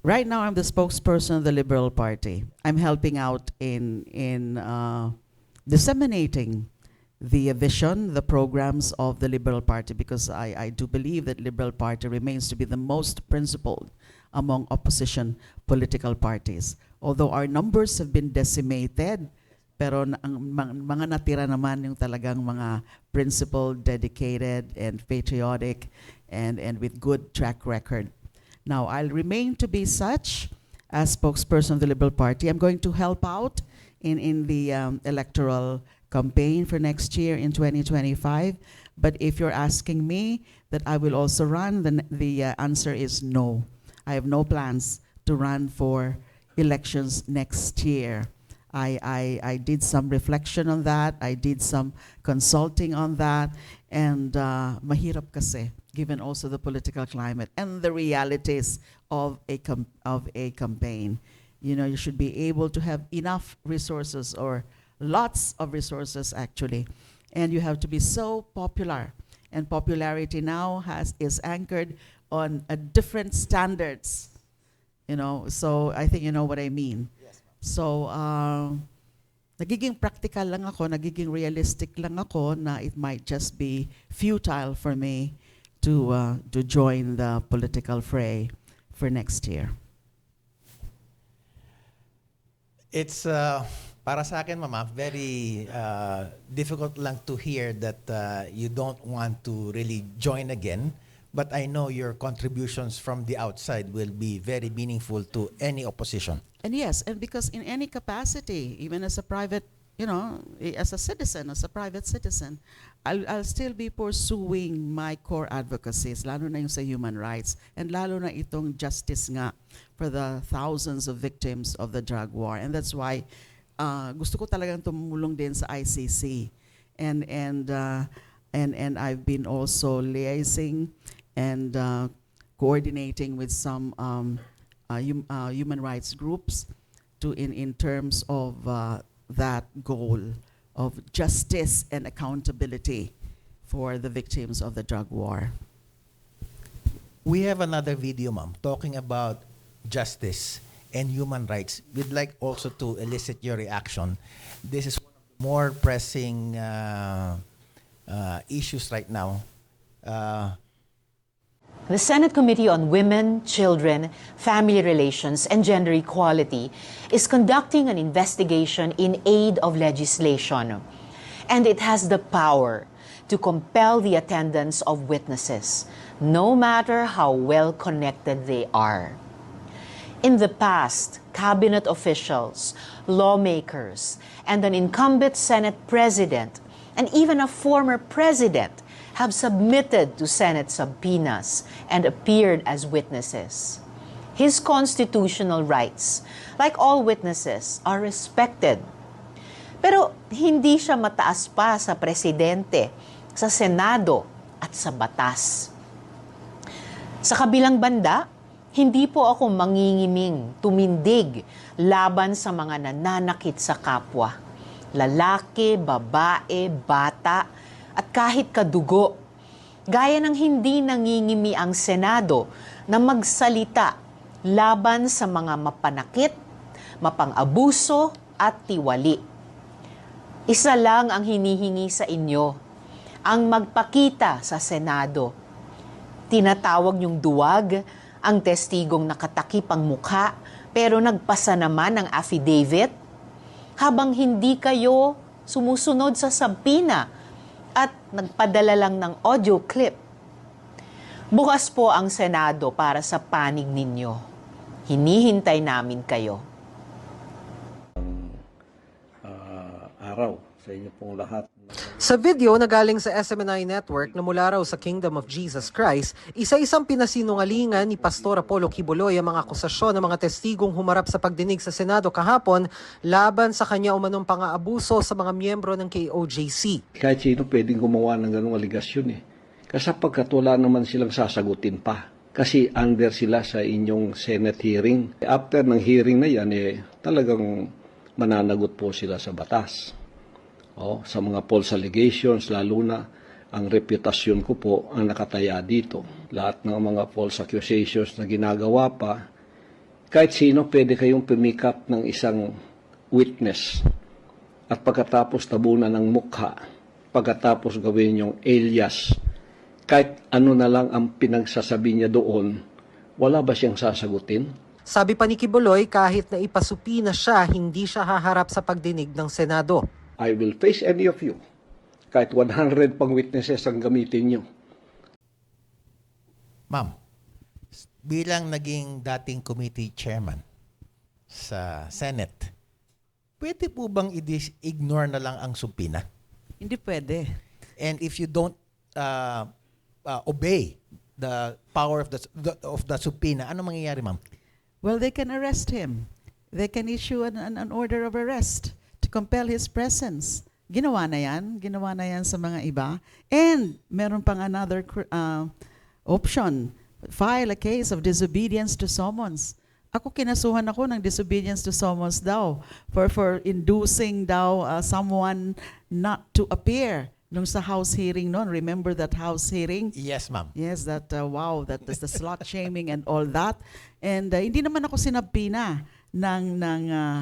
Right now, I'm the spokesperson of the Liberal Party. I'm helping out in disseminating the vision, the programs of the Liberal Party, because I do believe that Liberal Party remains to be the most principled among opposition political parties. Although our numbers have been decimated, pero ang mga natira naman yung talagang mga principled, dedicated, and patriotic, and with good track record. Now, I'll remain to be such as spokesperson of the Liberal Party. I'm going to help out in the electoral campaign for next year in 2025. But if you're asking me that I will also run, then the answer is no. I have no plans to run for elections next year. I did some reflection on that. I did some consulting on that. And mahirap kasi, given also the political climate and the realities of a campaign. You should be able to have enough resources, or lots of resources actually. And you have to be so popular. And popularity now is anchored on a different standards. So I think you know what I mean. Yes, ma'am. So, nagiging practical lang ako, nagiging realistic lang ako na it might just be futile for me to join the political fray for next year. It's Para sa akin, Mama, very difficult lang to hear that you don't want to really join again. But I know your contributions from the outside will be very meaningful to any opposition. And yes, and because in any capacity, even as a private, as a citizen, as a private citizen, I'll still be pursuing my core advocacies, lalo na yung sa human rights, and lalo na itong justice nga for the thousands of victims of the drug war. And that's why gusto ko talagang tumulong din sa ICC. And I've been also liaising and coordinating with some human rights groups in terms of that goal of justice and accountability for the victims of the drug war. We have another video, Ma'am, talking about justice and human rights. We'd like also to elicit your reaction. This is one of the more pressing issues right now. The Senate Committee on Women, Children, Family Relations, and Gender Equality is conducting an investigation in aid of legislation, and it has the power to compel the attendance of witnesses, no matter how well connected they are. In the past, cabinet officials, lawmakers, and an incumbent Senate president, and even a former president have submitted to Senate subpoenas and appeared as witnesses. His constitutional rights, like all witnesses, are respected. Pero hindi siya mataas pa sa presidente, sa Senado, at sa batas. Sa kabilang banda, hindi po ako mangingiming, tumindig laban sa mga nananakit sa kapwa. Lalaki, babae, bata, at kahit kadugo, gaya ng hindi nangingimi ang Senado na magsalita laban sa mga mapanakit, mapang-abuso at tiwali. Isa lang ang hinihingi sa inyo, ang magpakita sa Senado. Tinatawag niyong duwag ang testigong nakatakip ang mukha pero nagpasa naman ng affidavit, habang hindi kayo sumusunod sa subpoena at nagpadala lang ng audio clip. Bukas po ang Senado para sa panig ninyo. Hinihintay namin kayo. Araw sa inyo pong lahat. Sa video na galing sa SMNI Network na mula raw sa Kingdom of Jesus Christ, isa-isang pinasinungalingan ni Pastor Apollo Quiboloy ang mga akusasyon ng mga testigong humarap sa pagdinig sa Senado kahapon laban sa kanya umanong pang-aabuso sa mga miyembro ng KOJC. Kahit sino pwedeng gumawa ng ganung aligasyon eh. Kasi sapagkat wala naman silang sasagutin pa. Kasi under sila sa inyong Senate hearing. After ng hearing na yan, talagang mananagot po sila sa batas. Sa mga false allegations, lalo na ang reputasyon ko po ang nakataya dito. Lahat ng mga false accusations na ginagawa pa, kahit sino pwede kayong pumikap ng isang witness at pagkatapos tabunan ng mukha, pagkatapos gawin yung alias, kahit ano na lang ang pinagsasabi niya doon, wala ba siyang sasagutin? Sabi pa ni Quiboloy, kahit na ipasupina siya, hindi siya haharap sa pagdinig ng Senado. I will face any of you. Kahit 100 pang witnesses ang gamitin nyo. Ma'am, bilang naging dating committee chairman sa Senate, pwede po bang i-ignore na lang ang subpoena? Hindi pwede. And if you don't obey the power of the subpoena, ano mangyayari, ma'am? Well, they can arrest him. They can issue an order of arrest to compel his presence. Ginawa na yan sa mga iba. And meron pang another option, file a case of disobedience to summons. Ako kinasuhan ako ng disobedience to summons daw for inducing daw someone not to appear nung sa House hearing noon. Remember that House hearing? Yes, ma'am. Yes, that that is the slot shaming and all that. And hindi naman ako sinabina ng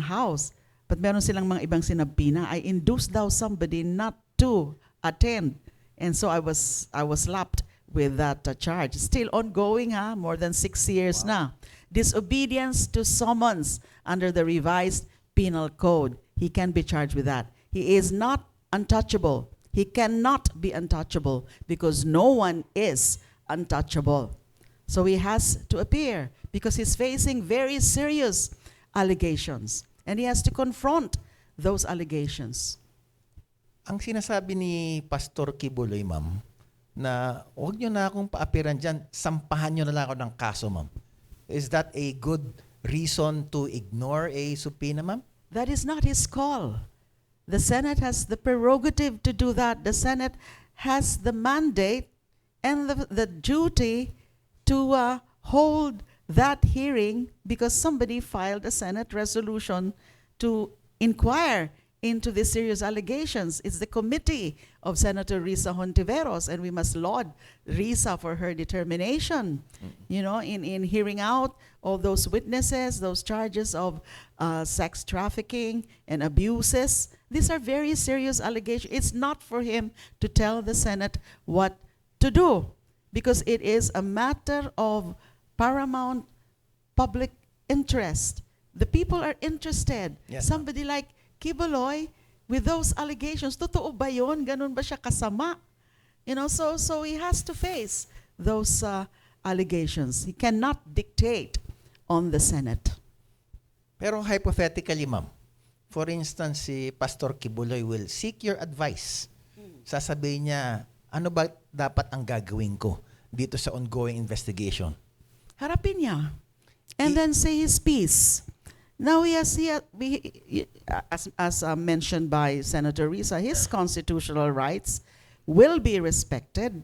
House. But meron silang mga ibang sinabina. I induced daw somebody not to attend. And so I was slapped with that charge. Still ongoing, more than 6 years na. Disobedience to summons under the revised Penal Code. He can be charged with that. He is not untouchable. He cannot be untouchable because no one is untouchable. So he has to appear because he's facing very serious allegations and he has to confront those allegations. Ang sinasabi ni Pastor Kibuloy, ma'am, na huwag nyo na akong paapiran dyan, sampahan nyo na lang ako ng kaso, ma'am. Is that a good reason to ignore a subpoena, ma'am? That is not his call. The Senate has the prerogative to do that. The Senate has the mandate and the duty to hold that hearing because somebody filed a Senate resolution to inquire into the serious allegations. It's the committee of Senator Risa Hontiveros, and we must laud Risa for her determination, you know, in hearing out all those witnesses, those charges of sex trafficking and abuses. These are very serious allegations. It's not for him to tell the Senate what to do because it is a matter of paramount public interest. The people are interested. Yes, Somebody like Kibuloy, with those allegations, totoo ba yun? Ganun ba siya kasama? You know, so he has to face those allegations. He cannot dictate on the Senate. Pero hypothetically, ma'am, for instance, si Pastor Kibuloy will seek your advice. Sasabihin niya, ano ba dapat ang gagawin ko dito sa ongoing investigation? Harapin niya. And then say his piece. Now, as mentioned by Senator Risa, his constitutional rights will be respected.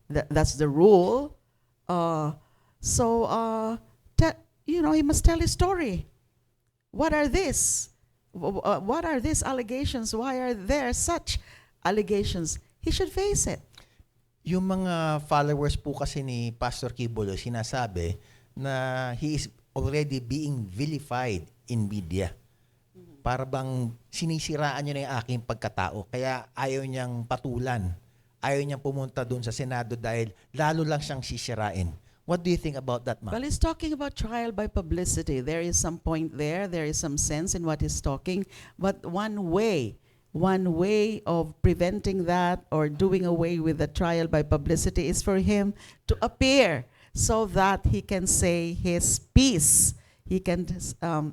That's the rule. He must tell his story. What are these? What are these allegations? Why are there such allegations? He should face it. Yung mga followers po kasi ni Pastor Kibuloy, sinasabi na he is already being vilified in media. Para bang sinisiraan niya na yung aking pagkatao. Kaya ayaw niyang patulan. Ayaw niyang pumunta doon sa Senado dahil lalo lang siyang sisirain. What do you think about that, ma'am? Well, he's talking about trial by publicity. There is some point there. There is some sense in what he's talking. But one way of preventing that or doing away with the trial by publicity is for him to appear so that he can say his piece. He can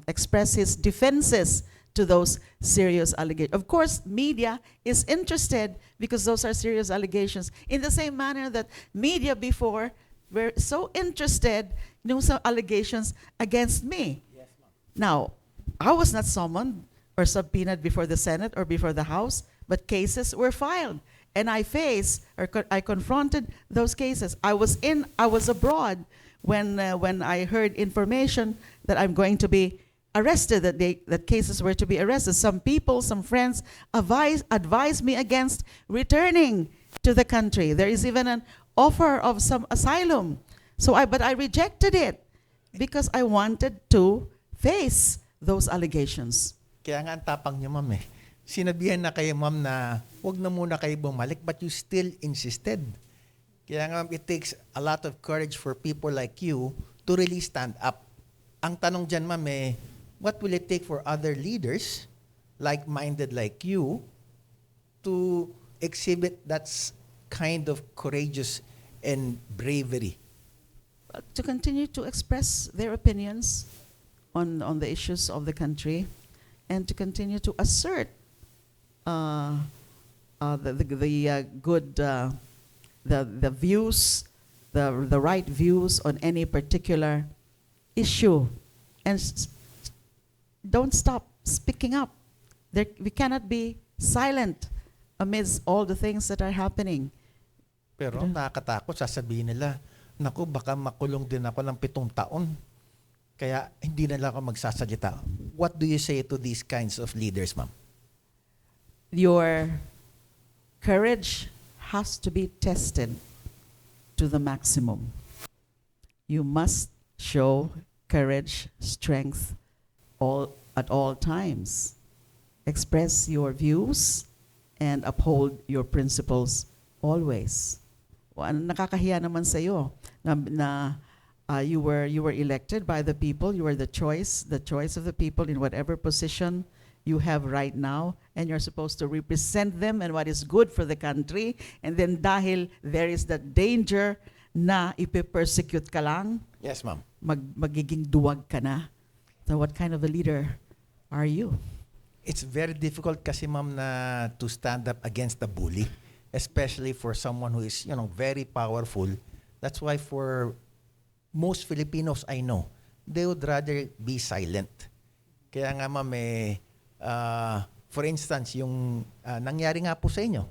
express his defenses to those serious allegations. Of course, media is interested because those are serious allegations. In the same manner that media before were so interested in some allegations against me. Yes, ma'am. Now, I was not summoned or subpoenaed before the Senate or before the House, but cases were filed. And I confronted those cases. I was abroad when I heard information that I'm going to be arrested, that cases were to be arrested. Some people, some friends advised me against returning to the country. There is even an offer of some asylum. But I rejected it because I wanted to face those allegations. Kaya nga ang tapang niyo, ma'am eh. Sinabihan na kayo, ma'am, na huwag na muna kayo bumalik, but you still insisted. Kaya nga, ma'am, it takes a lot of courage for people like you to really stand up. Ang tanong dyan, ma'am, eh, what will it take for other leaders, like-minded like you, to exhibit that kind of courageous and bravery? To continue to express their opinions on the issues of the country and to continue to assert the views, the right views on any particular issue, and don't stop speaking up. We cannot be silent amidst all the things that are happening. Pero nakakatakot, sasabihin nila, naku, baka makulong din ako ng 7 taon. Kaya hindi na lang ako magsasalita. What do you say to these kinds of leaders, ma'am? Your courage has to be tested to the maximum. You must show courage, strength at all times. Express your views and uphold your principles always. Nakakahiya naman sa iyo na You were elected by the people. You were the choice of the people in whatever position you have right now, and you're supposed to represent them and what is good for the country. And then dahil there is that danger na ipe-persecute ka lang, Yes, ma'am. magiging duwag ka na. So what kind of a leader are you? It's very difficult kasi, ma'am, na to stand up against the bully, especially for someone who is, very powerful. That's why for most Filipinos I know, they would rather be silent. Kaya nga, ma'am, for instance, yung nangyari nga po sa inyo,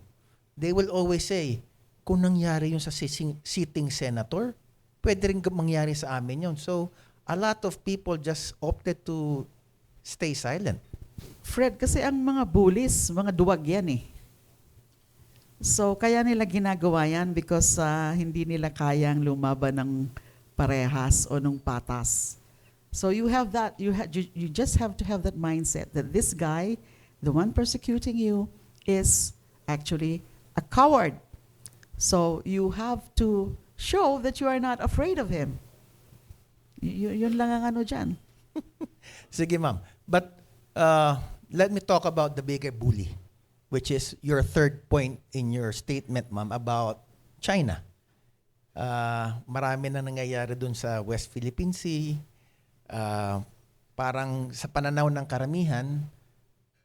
they will always say, kung nangyari yun sa sitting senator, pwede rin mangyari sa amin yun. So, a lot of people just opted to stay silent. Fred, kasi ang mga bullies, mga duwag yan eh. So, kaya nila ginagawa yan because hindi nila kayang lumaban ng parehas o ng patas. So you have that, you just have to have that mindset that this guy, the one persecuting you, is actually a coward. So you have to show that you are not afraid of him. Yun lang ang ano dyan. Sige, ma'am. But let me talk about the bigger bully, which is your third point in your statement, ma'am, about China. Marami na nangyayari dun sa West Philippine Sea. Parang sa pananaw ng karamihan,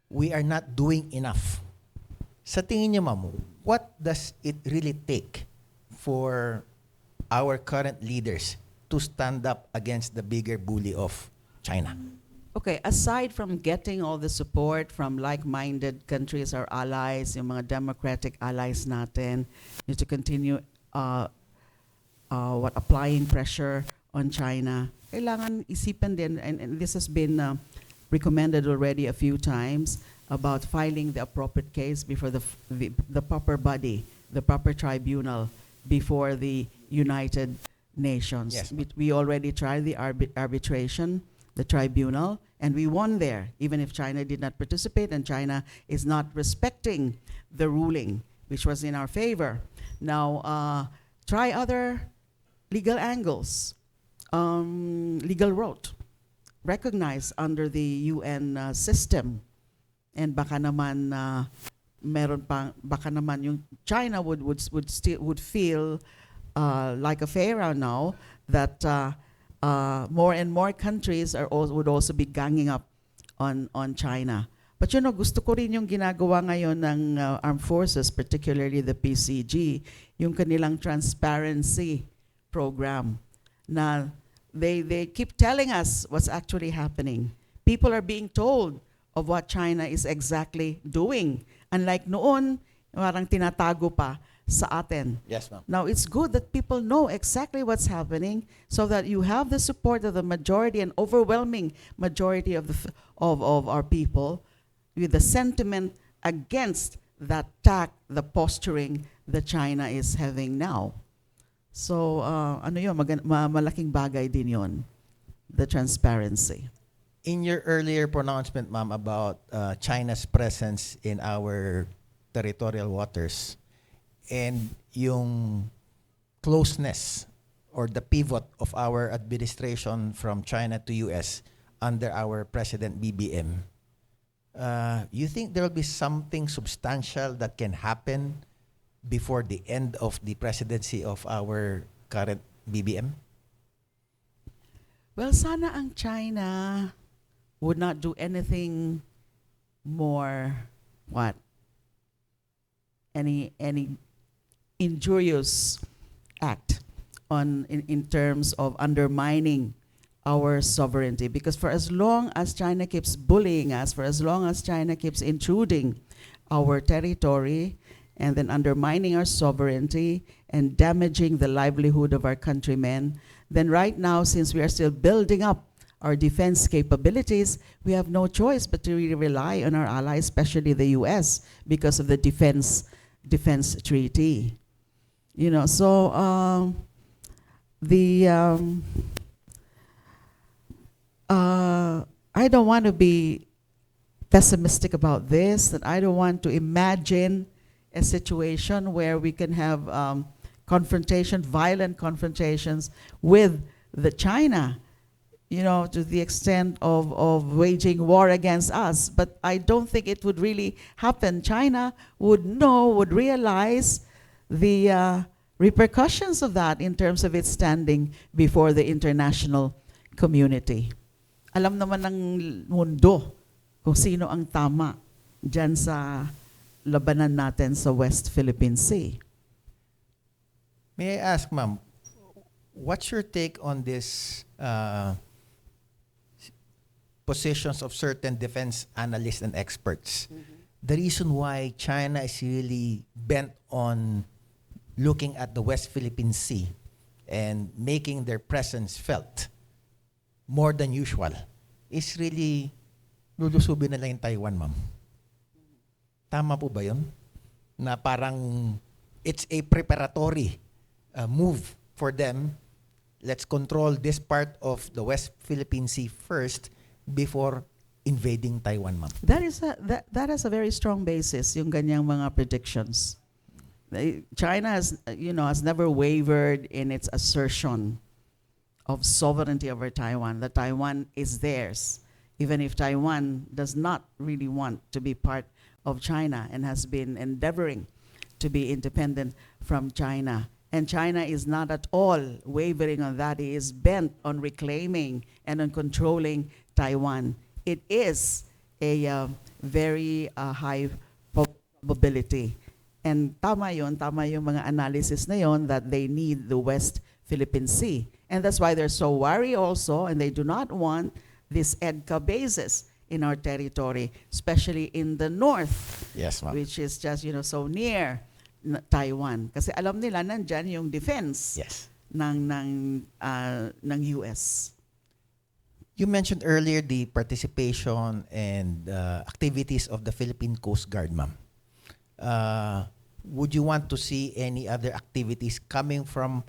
we are not doing enough. Sa tingin niyo, ma'am, what does it really take for our current leaders to stand up against the bigger bully of China? Okay, aside from getting all the support from like-minded countries, our allies, yung mga democratic allies natin, to continue applying pressure on China, kailangan isipan din, and this has been recommended already a few times, about filing the appropriate case before the proper body, the proper tribunal, before the United Nations. Yes. We already tried the arbitration, the tribunal, and we won there, even if China did not participate and China is not respecting the ruling, which was in our favor. Now, try other legal angles, legal route, recognized under the UN system, and baka naman baka naman yung China would feel like a fair now that more and more countries would also be ganging up on China. But gusto ko rin yung ginagawa ngayon ng armed forces, particularly the PCG, yung kanilang transparency program. Na they keep telling us what's actually happening. People are being told of what China is exactly doing. Unlike noon, parang tinatago pa sa atin. Yes, ma'am. Now, it's good that people know exactly what's happening so that you have the support of the majority and overwhelming majority of our people with the sentiment against that tack, the posturing that China is having now. So, malaking bagay din yon, the transparency. In your earlier pronouncement, ma'am, about China's presence in our territorial waters and yung closeness or the pivot of our administration from China to US under our President BBM, you think there will be something substantial that can happen before the end of the presidency of our current BBM? Well, sana ang China would not do anything more, any injurious act in terms of undermining our sovereignty. Because for as long as China keeps bullying us, for as long as China keeps intruding our territory and then undermining our sovereignty and damaging the livelihood of our countrymen, then right now, since we are still building up our defense capabilities, we have no choice but to really rely on our allies, especially the US, because of the defense treaty. So I don't want to be pessimistic about this, that I don't want to imagine a situation where we can have violent confrontations with the China, to the extent of waging war against us. But I don't think it would really happen. China would realize the repercussions of that in terms of its standing before the international community. Alam naman ng mundo kung sino ang tama dyan sa labanan natin sa West Philippine Sea. May I ask, ma'am, what's your take on this positions of certain defense analysts and experts? The reason why China is really bent on looking at the West Philippine Sea and making their presence felt more than usual is really lulusubin nila yung Taiwan, ma'am. Tama po ba yun? Na parang it's a preparatory move for them. Let's control this part of the West Philippine Sea first before invading Taiwan, ma'am. That has a very strong basis, yung ganyang mga predictions. China has never wavered in its assertion of sovereignty over Taiwan, that Taiwan is theirs, even if Taiwan does not really want to be part of China and has been endeavoring to be independent from China. And China is not at all wavering on that. It is bent on reclaiming and on controlling Taiwan. It is a very high probability. And tama yung mga analysis na yun, that they need the West Philippine Sea. And that's why they're so worried also, and they do not want these EDCA bases in our territory, especially in the north, Yes, ma'am. which is just so near Taiwan. Kasi alam nila nandyan yung defense Yes. ng US. You mentioned earlier the participation and activities of the Philippine Coast Guard, ma'am. Would you want to see any other activities coming from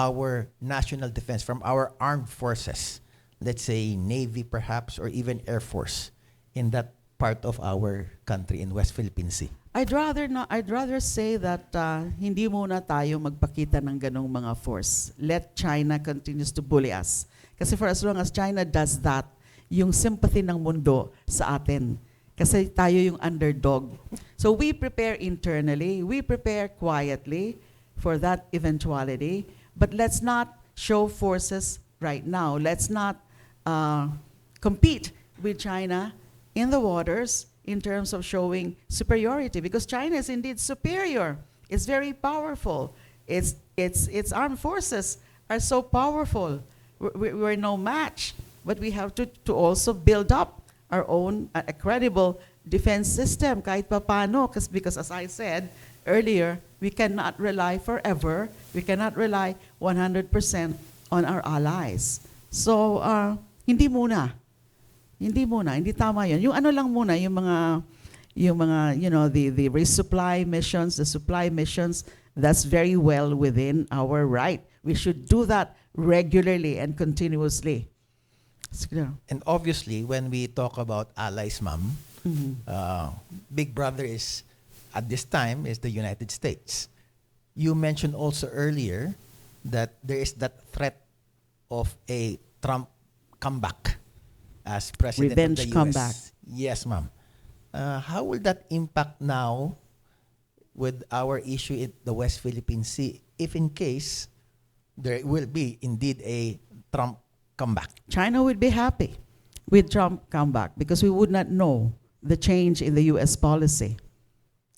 our national defense, from our armed forces, let's say Navy perhaps, or even Air Force, in that part of our country in West Philippine Sea? I'd rather say that hindi muna tayo magpakita ng ganong mga force. Let China continues to bully us. Kasi for as long as China does that, yung sympathy ng mundo sa atin. Kasi tayo yung underdog. So we prepare internally, we prepare quietly for that eventuality, but let's not show forces right now. Let's not compete with China in the waters in terms of showing superiority, because China is indeed superior. It's very powerful. Its armed forces are so powerful. We're no match, but we have to also build up our own a credible defense system kahit papano, because as I said earlier, we cannot rely forever, we cannot rely 100% on our allies. So hindi tama yun. Yung ano lang muna, yung mga the resupply missions, the supply missions, that's very well within our right. We should do that regularly and continuously. And obviously, when we talk about allies, ma'am, Big Brother is, at this time, is the United States. You mentioned also earlier that there is that threat of a Trump comeback as president Revenge of the US. comeback. Yes, ma'am. How will that impact now with our issue in the West Philippine Sea, if in case there will be indeed a Trump comeback? China would be happy with Trump comeback because we would not know the change in the U.S. policy.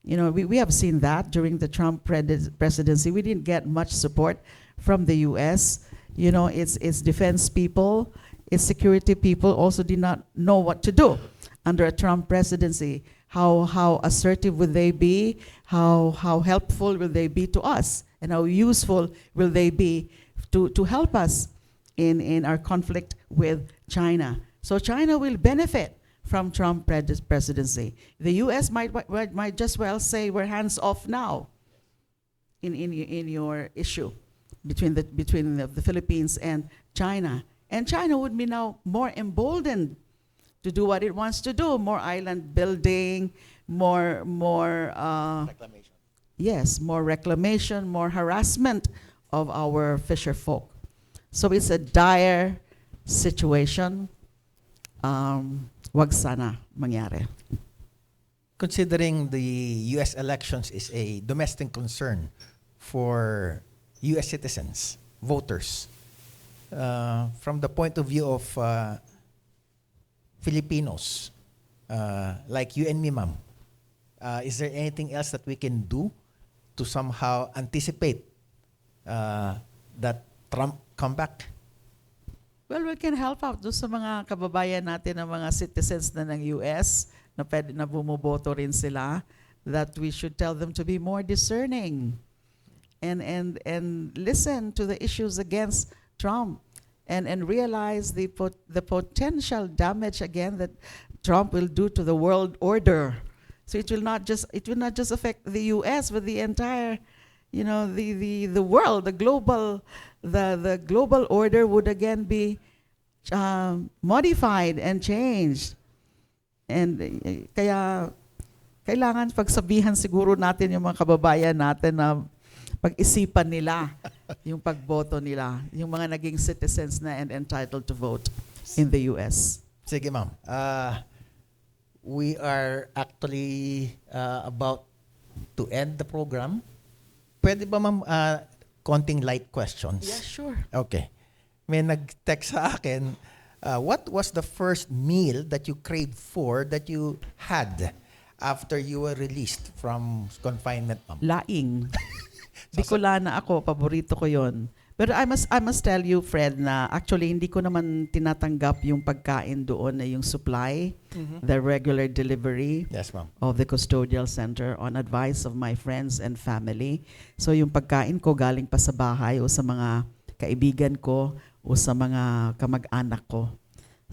We have seen that during the Trump presidency. We didn't get much support from the U.S. Its defense people, its security people also did not know what to do under a Trump presidency. How assertive would they be? How helpful will they be to us? And how useful will they be to help us in our conflict with China? So China will benefit from Trump presidency. The U.S. might just well say we're hands off now in your issue between the Philippines and China. And China would be now more emboldened to do what it wants to do, more island building, more Reclamation. yes, more reclamation, more harassment of our fisher folk. So it's a dire situation. Wag sana mangyari. Considering the U.S. elections is a domestic concern for U.S. citizens, voters, from the point of view of Filipinos, like you and me, ma'am, is there anything else that we can do to somehow anticipate that Trump comeback? Well, we can help out doon sa mga kababayan natin ng mga citizens na ng US na pwede na bumoboto rin sila, that we should tell them to be more discerning and listen to the issues against Trump and realize the potential damage again that Trump will do to the world order. So it will not just affect the US, but the entire, the world, the global order would again be modified and changed. And kaya kailangan pagsabihan siguro natin yung mga kababayan natin na pag-isipan nila yung pagboto nila, yung mga naging citizens na and entitled to vote in the US. Sige, ma'am. We are actually about to end the program. Pwede ba, ma'am, konting light questions? Yeah, sure. Okay. May nag-text sa akin, what was the first meal that you craved for that you had after you were released from confinement, ma'am? Laing. Bicolana ako, paborito ko yon. But I must tell you, Fred, na actually hindi ko naman tinatanggap yung pagkain doon na yung supply, the regular delivery Yes, ma'am. of the custodial center on advice of my friends and family. So yung pagkain ko galing pa sa bahay o sa mga kaibigan ko o sa mga kamag-anak ko.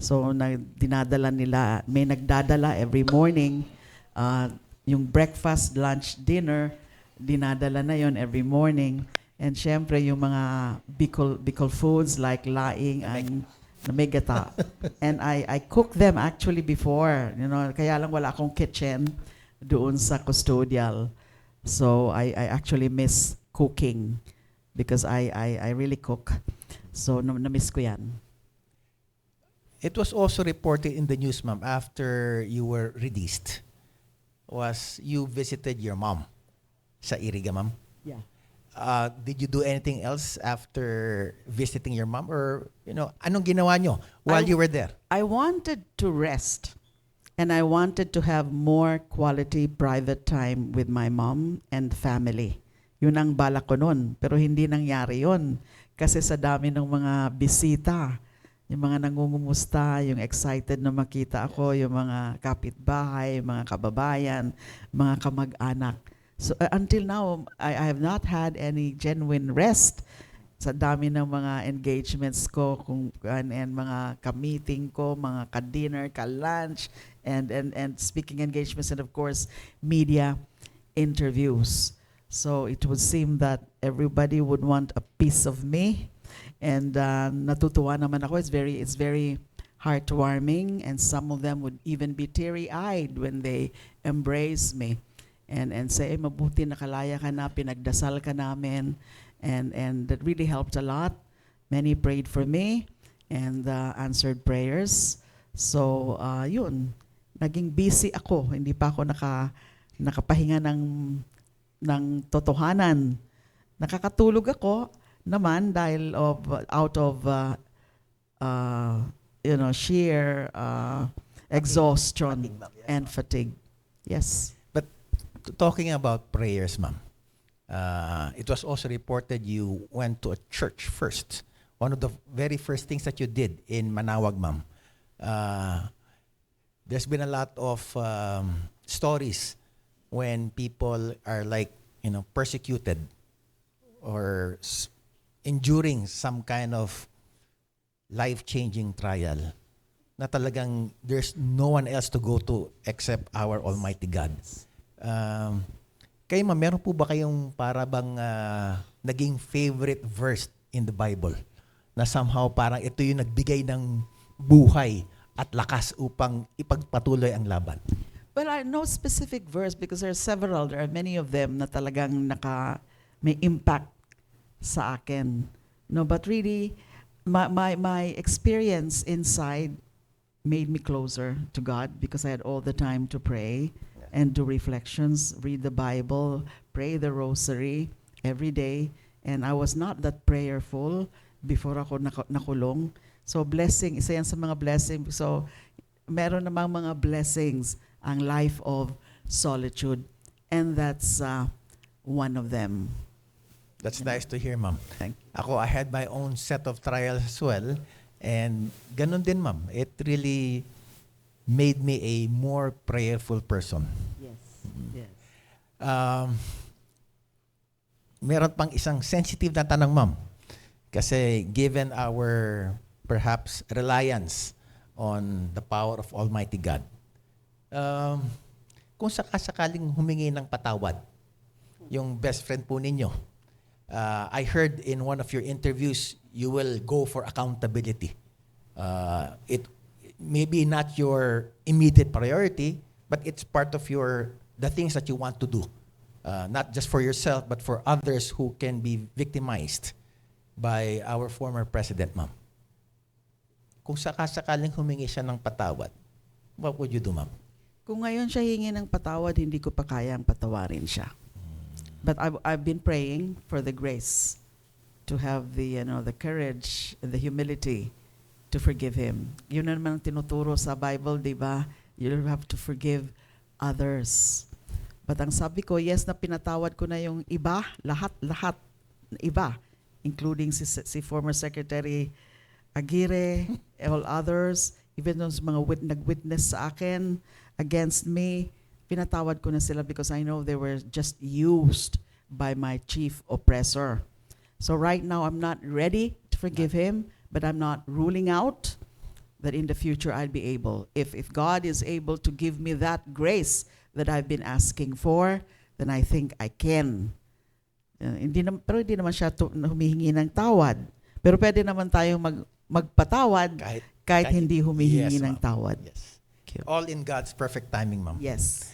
So dinadala nila, may nagdadala every morning, yung breakfast, lunch, dinner, dinadala na yon every morning. And syempre yung mga Bicol foods like laing and namigata. And I cook them actually before, kaya lang wala akong kitchen doon sa custodial. So I actually miss cooking because I really cook. So na-miss ko yan. It was also reported in the news, ma'am, after you were released, was you visited your mom sa Iriga, ma'am? Yeah. Did you do anything else after visiting your mom? Or, anong ginawa nyo while you were there? I wanted to rest and I wanted to have more quality private time with my mom and family. Yun ang balak ko nun. Pero hindi nangyari yun. Kasi sa dami ng mga bisita, yung mga nangungumusta, yung excited na makita ako, yung mga kapitbahay, mga kababayan, mga kamag-anak. So until now, I have not had any genuine rest sa dami ng mga engagements ko and mga ka-meeting ko, mga ka-dinner, ka-lunch, and speaking engagements, and of course, media interviews. So it would seem that everybody would want a piece of me, and natutuwa naman ako. It's very heartwarming, and some of them would even be teary-eyed when they embrace me. And say, mabuti nakalaya ka na, pinagdasal ka namin. And that really helped a lot. Many prayed for me and answered prayers. So, yun. Naging busy ako. Hindi pa ako nakapahinga ng totohanan. Nakakatulog ako naman dahil out of sheer exhaustion and fatigue. Yes. Talking about prayers, ma'am, it was also reported you went to a church first. One of the very first things that you did in Manawag, ma'am. There's been a lot of stories when people are persecuted or enduring some kind of life-changing trial na talagang there's no one else to go to except our Almighty God. Kayo, ma'am, meron po ba kayong para bang naging favorite verse in the Bible na somehow parang ito yung nagbigay ng buhay at lakas upang ipagpatuloy ang laban? Well, no specific verse because there are several. There are many of them na talagang may impact sa akin. No, but really, my experience inside made me closer to God because I had all the time to pray and do reflections, read the Bible, pray the rosary every day. And I was not that prayerful before ako nakulong. So blessing, isa yan sa mga blessing. So meron namang mga blessings ang life of solitude. And that's one of them. That's nice to hear, ma'am. Thank you. Ako, I had my own set of trials as well. And ganun din, ma'am. It really made me a more prayerful person. Yes. Yes. Meron pang isang sensitive na tanong, ma'am. Kasi given our perhaps reliance on the power of Almighty God, kung sakasakaling humingi ng patawad, yung best friend po ninyo, I heard in one of your interviews, you will go for accountability. It maybe not your immediate priority, but it's part of the things that you want to do. Not just for yourself, but for others who can be victimized by our former president, ma'am. Kung sakasakaling humingi siya ng patawad, what would you do, ma'am? Kung ngayon siya hingi ng patawad, hindi ko pa kayang patawarin siya. But I've been praying for the grace to have the courage and the humility to forgive him. Yun na naman ang tinuturo sa Bible, di ba? You have to forgive others. But ang sabi ko, yes, na pinatawad ko na yung iba, lahat, iba, including si former Secretary Aguirre, all others, even those mga nag-witness sa akin against me, pinatawad ko na sila because I know they were just used by my chief oppressor. So right now, I'm not ready to forgive him, but I'm not ruling out that in the future I'll be able. If God is able to give me that grace that I've been asking for, then I think I can. Pero hindi naman siya humihingi ng tawad. Pero pwede naman tayong magpatawad kahit hindi humihingi ng tawad. Yes. All in God's perfect timing, ma'am. Yes.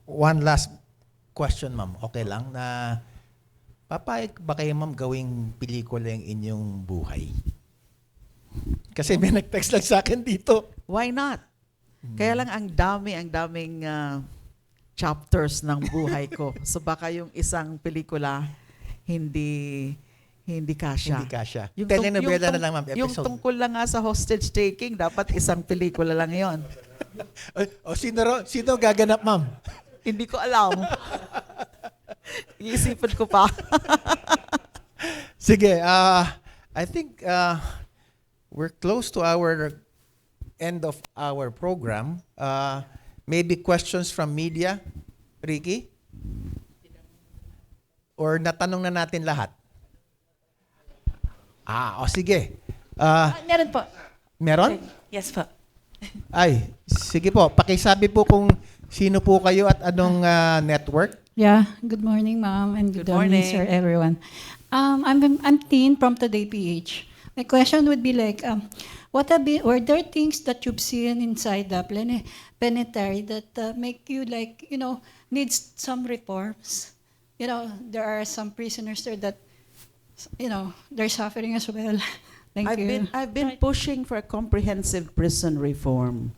One last question, ma'am. Okay lang na papayag ba kayo, ma'am, gawing pelikula yung inyong buhay? Kasi may nag-text lang sa akin dito. Why not? Kaya lang ang daming chapters ng buhay ko. So baka yung isang pelikula hindi kasya. Hindi kasya. Yung Telenovela na lang, ma'am, episode. Yung tungkol lang nga sa hostage taking, dapat isang pelikula lang yon. Sino gaganap, ma'am? Hindi ko alam. Iisipin ko pa. Sige, I think we're close to our end of our program. Maybe questions from media, Ricky? Or natanong na natin lahat? Sige. Meron po. Meron? Yes po. Ay, sige po. Pakisabi po kung sino po kayo at anong network. Yeah. Good morning, ma'am, and good morning. morning, sir, everyone. I'm Teen from Today PH. My question would be like, were there things that you've seen inside the penitentiary that make you needs some reforms? There are some prisoners there that, they're suffering as well. Thank you. I've been pushing for a comprehensive prison reform.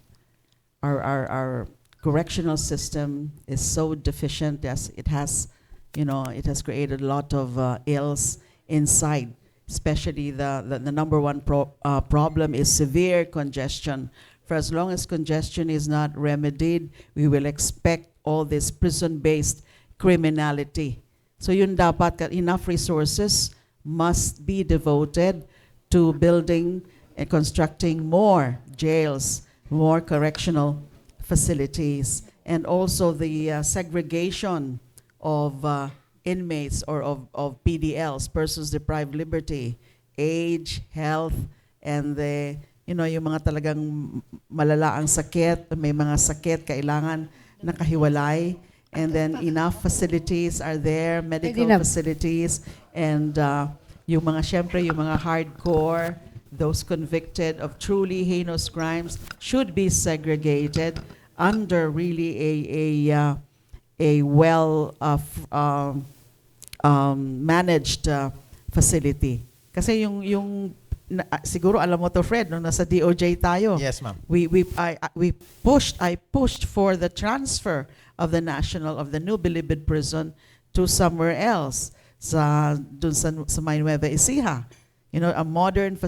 Our correctional system is so deficient. Yes, it has created a lot of ills inside. Especially the number one problem is severe congestion. For as long as congestion is not remedied, we will expect all this prison-based criminality. So yun dapat, enough resources must be devoted to building and constructing more jails, more correctional facilities, and also the segregation of inmates or of PDLs, persons deprived liberty, age, health, and yung mga talagang malala ang sakit, may mga sakit kailangan nakahiwalay, and then enough facilities are there, medical facilities, and yung mga hardcore, those convicted of truly heinous crimes should be segregated under really a well managed facility. Kasi siguro alam mo to, Fred, nung nasa DOJ tayo. Yes, ma'am. I pushed for the transfer of the New Bilibid prison to somewhere else, dun sa May Nueva Ecija. You know, a modern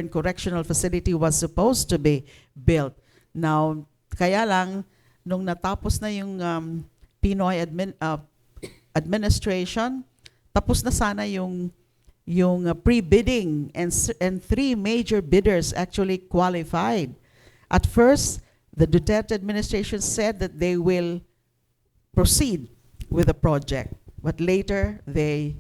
correctional facility was supposed to be built. Now, kaya lang, nung natapos na yung Pinoy administration, tapos na sana yung pre-bidding, and 3 major bidders actually qualified. At first, the Duterte administration said that they will proceed with the project, but later they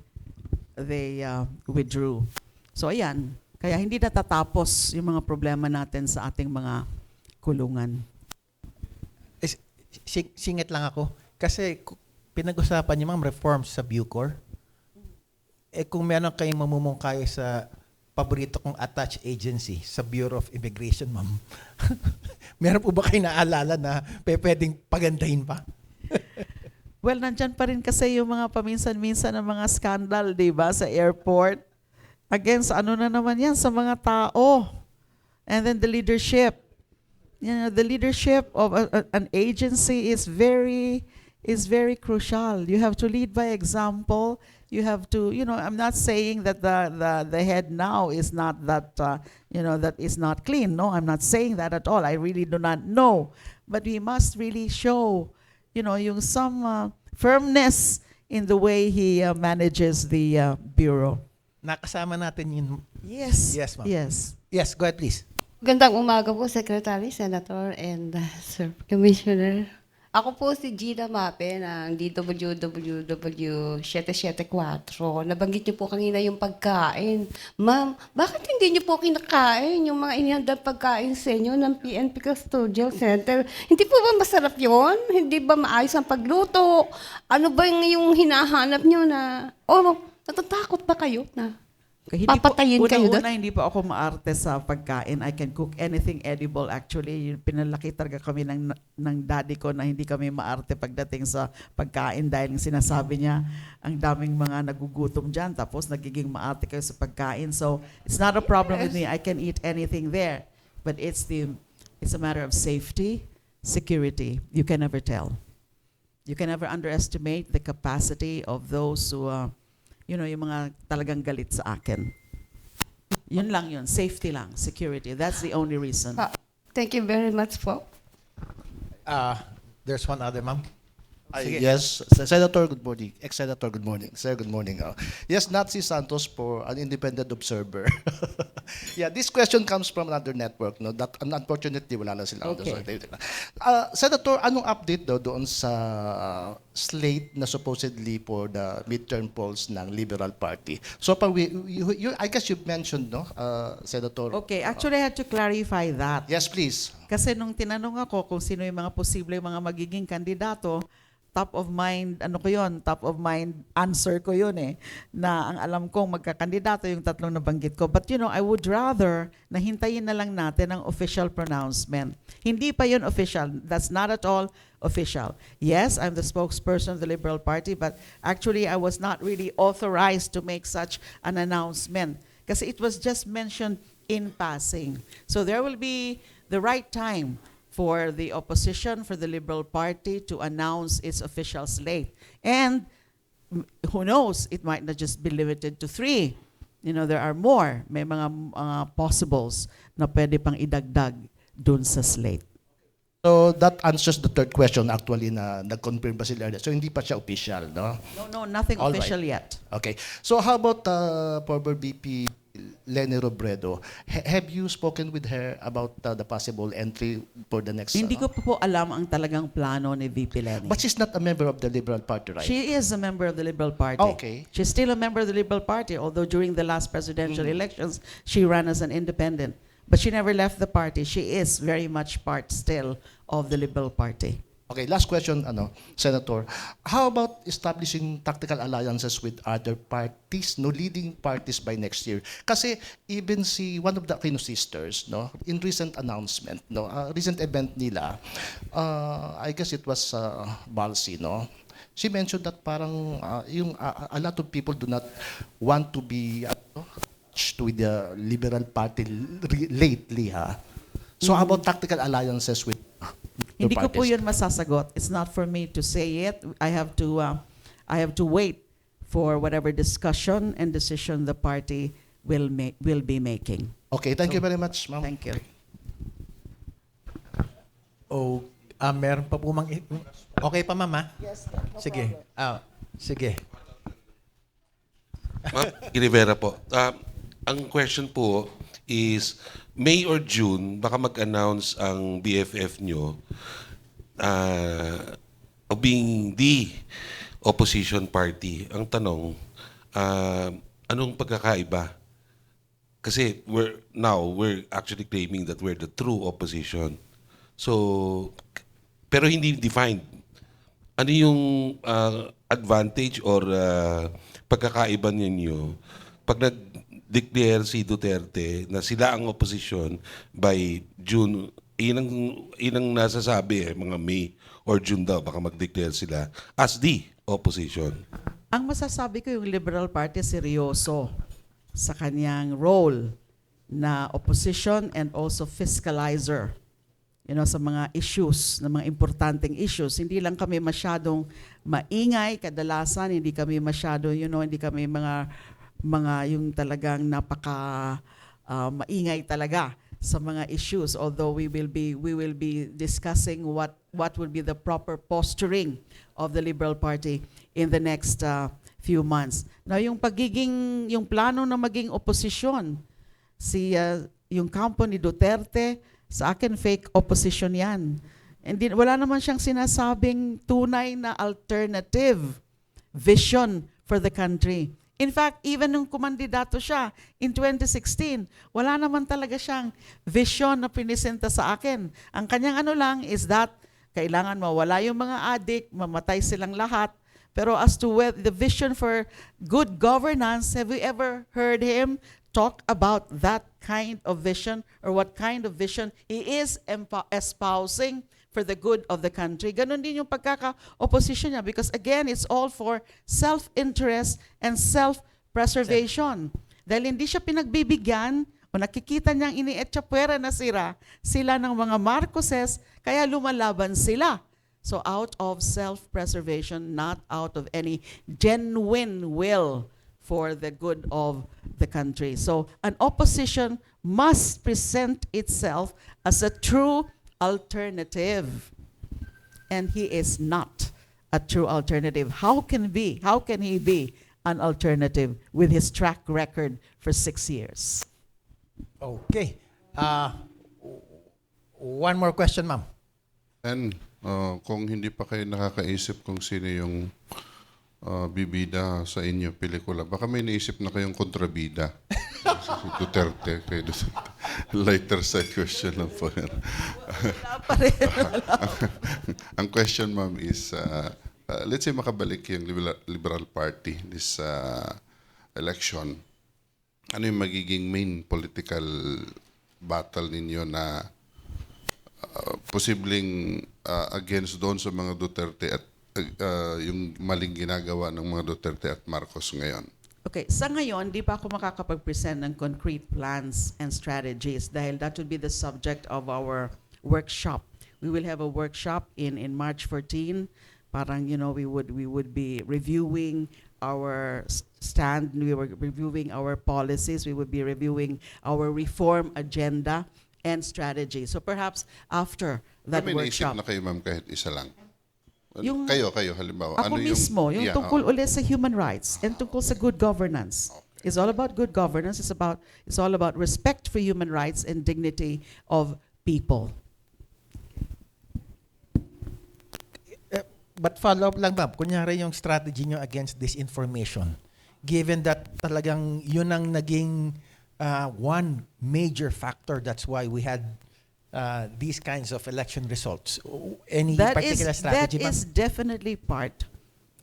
withdrew. So ayan, kaya hindi natatapos yung mga problema natin sa ating mga kulungan. Singit lang ako. Kasi pinag-usapan niyo, ma'am, reforms sa Bucor. Kung meron kayong mamumungkayo sa paborito kong attached agency, sa Bureau of Immigration, ma'am, meron po ba kayong naalala na pwedeng pagandahin pa? Well, nandyan pa rin kasi yung mga paminsan-minsan ng mga scandal, di ba, sa airport. Against ano na naman yan, sa mga tao. And then the leadership. You know, the leadership of an agency is very crucial. You have to lead by example. You have to, you know, I'm not saying that the head now is not that, that is not clean. No, I'm not saying that at all. I really do not know. But we must really show, yung some firmness in the way he manages the Bureau. Nakasama natin yun. Yes. Yes, ma'am. Yes. Yes, go ahead, please. Gandang umaga po, Secretary, Senator, and Sir Commissioner. Ako po si Gina Mape ng DWWW 774. Nabanggit niyo po kanina yung pagkain. Ma'am, bakit hindi niyo po kinakain yung mga inihandang pagkain sa inyo ng PNP Custodial Center? Hindi po ba masarap yon? Hindi ba maayos ang pagluto? Ano ba yung hinahanap niyo na, natatakot ba kayo na papatayin kayo doon? Hindi po ako maarte sa pagkain. I can cook anything edible actually. Pinalaki talaga kami ng daddy ko na hindi kami maarte pagdating sa pagkain dahil sinasabi niya ang daming mga nagugutom dyan tapos nagiging maarte kayo sa pagkain. So it's not a problem with me. I can eat anything there. But it's a matter of safety, security. You can never tell. You can never underestimate the capacity of those who yung mga talagang galit sa akin. Yun lang yun. Safety lang. Security. That's the only reason. Thank you very much po. There's one other, ma'am. Sige. Yes, Senator, good morning. Ex-Senator, good morning. Sir, good morning. Yes, Nazi Santos for an independent observer. Yeah, this question comes from another network, no? That unfortunately wala na sila. Okay. Senator, anong update doon sa slate na supposedly for the midterm polls ng Liberal Party? So I guess you mentioned, no, Senator? Okay, actually I had to clarify that. Yes, please. Kasi nung tinanong ako kung sino yung mga posible mga magiging kandidato, top of mind answer ko yun na ang alam kong magkakandidato yung tatlong nabanggit ko. But I would rather na hintayin na lang natin ang official pronouncement. Hindi pa yun official. That's not at all official. Yes, I'm the spokesperson of the Liberal Party, but actually I was not really authorized to make such an announcement kasi it was just mentioned in passing. So there will be the right time for the opposition, for the Liberal Party to announce its official slate. And who knows, it might not just be limited to 3. There are more. May mga possibles na pwede pang idagdag dun sa slate. So that answers the third question actually na nag-confirm ba sila. So hindi pa siya official, no? No, nothing All official right. yet. Okay. So how about former VP Leni Robredo? Have you spoken with her about the possible entry for the next? Hindi ko po alam ang talagang plano ni VP Leni. But she's not a member of the Liberal Party, right? She is a member of the Liberal Party. Okay. She's still a member of the Liberal Party, although during the last presidential elections, she ran as an independent. But she never left the party. She is very much part still of the Liberal Party. Okay, last question, Senator. How about establishing tactical alliances with other parties, leading parties by next year? Kasi even one of the Aquino sisters, in recent announcement, recent event nila, I guess it was Balsi, she mentioned that parang a lot of people do not want to be with the Liberal Party lately, ha? So how about tactical alliances with the Hindi ko po parties? yun masasagot. It's not for me to say it. I have to wait for whatever discussion and decision the party will be making. Okay, thank you very much, ma'am. Thank you. O, meron pa po okay pa, ma'am, ha? Yes, sige. Sige. Ma'am Rivera po. Ang question po is, May or June, baka mag-announce ang BFF nyo of being the opposition party. Ang tanong, anong pagkakaiba? Kasi we're actually claiming that we're the true opposition. So, pero hindi defined. Ano yung advantage or pagkakaiba ninyo pag nag-declare si Duterte na sila ang opposition by June? Inang nasasabi mga May or June daw baka mag-declare sila as the opposition. Ang masasabi ko, yung Liberal Party seryoso sa kanyang role na opposition and also fiscalizer, sa mga issues, na mga importanteng issues. Hindi lang kami masyadong maingay, kadalasan hindi kami masyado, hindi kami mga yung talagang maingay talaga sa mga issues, although we will be discussing what will be the proper posturing of the Liberal Party in the next few months. Now, yung plano na maging oposisyon, yung kampo ni Duterte, sa akin fake opposition yan. And wala naman siyang sinasabing tunay na alternative vision for the country. In fact, even nung kumandidato siya in 2016, wala naman talaga siyang vision na pinisenta sa akin. Ang kanyang lang is that kailangan mawala yung mga addict, mamatay silang lahat. Pero as to the vision for good governance, have we ever heard him talk about that kind of vision or what kind of vision he is espousing for the good of the country? Ganon din yung pagkaka-opposition niya because again, it's all for self-interest and self-preservation. Dahil hindi siya pinagbibigyan o nakikita niyang inietsyapwera na sila ng mga Marcoses, kaya lumalaban sila. So out of self-preservation, not out of any genuine will for the good of the country. So an opposition must present itself as a true alternative. And he is not a true alternative. How can he be an alternative with his track record for 6 years? Okay. One more question, ma'am. And kung hindi pa kayo nakakaisip kung sino yung bibida sa inyo pelikula, baka may naisip na kayong kontrabida. Si Duterte, kay Duterte. Lighter side question lang po yan. Ang question, ma'am, is let's say makabalik yung Liberal Party this election. Ano yung magiging main political battle ninyo na posibleng against doon sa mga Duterte at yung maling ginagawa ng mga Duterte at Marcos ngayon? Okay, sa ngayon, di pa ako makakapag-present ng concrete plans and strategies dahil that would be the subject of our workshop. We will have a workshop in March 14. Parang, we would be reviewing our stand, we were reviewing our policies, we would be reviewing our reform agenda and strategy. So perhaps after that may workshop. naisip na kayo, ma'am, kahit isa lang? Yung, kayo, halimbawa. ako mismo, yung tungkol ulit sa human rights and tungkol sa good governance. Okay. It's all about good governance. It's all about respect for human rights and dignity of people. But follow up lang, ma'am. Kunyari yung strategy nyo against disinformation. Given that talagang yun ang naging one major factor, that's why we had these kinds of election results. Any particular strategy, ma'am? That is definitely part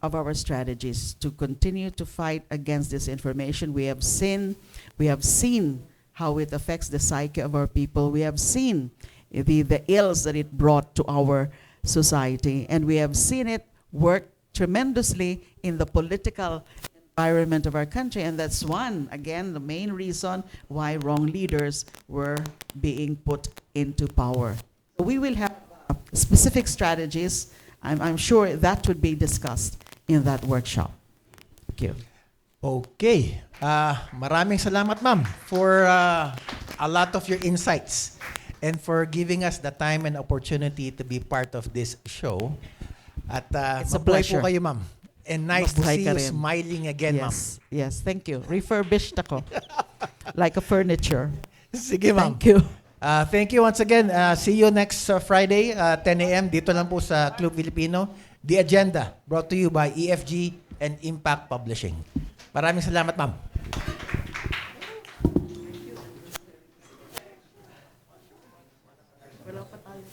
of our strategies to continue to fight against disinformation. We have seen how it affects the psyche of our people. We have seen the ills that it brought to our society, and we have seen it work tremendously in the political environment of our country. And that's one, again, the main reason why wrong leaders were being put into power. We will have specific strategies. I'm sure that would be discussed in that workshop. Thank you. Okay. Maraming salamat, ma'am, for a lot of your insights and for giving us the time and opportunity to be part of this show. At It's a mabuhay pleasure. po kayo, ma'am. And nice to Mabuhay see ka you rin. smiling again, ma'am. Yes, thank you. Refurbished ako. Like a furniture. Sige, ma'am. Thank you. Thank you once again. See you next Friday, 10 a.m. Dito lang po sa Club Filipino. The Agenda, brought to you by EFG and Impact Publishing. Maraming salamat, ma'am. Wala pa tayo.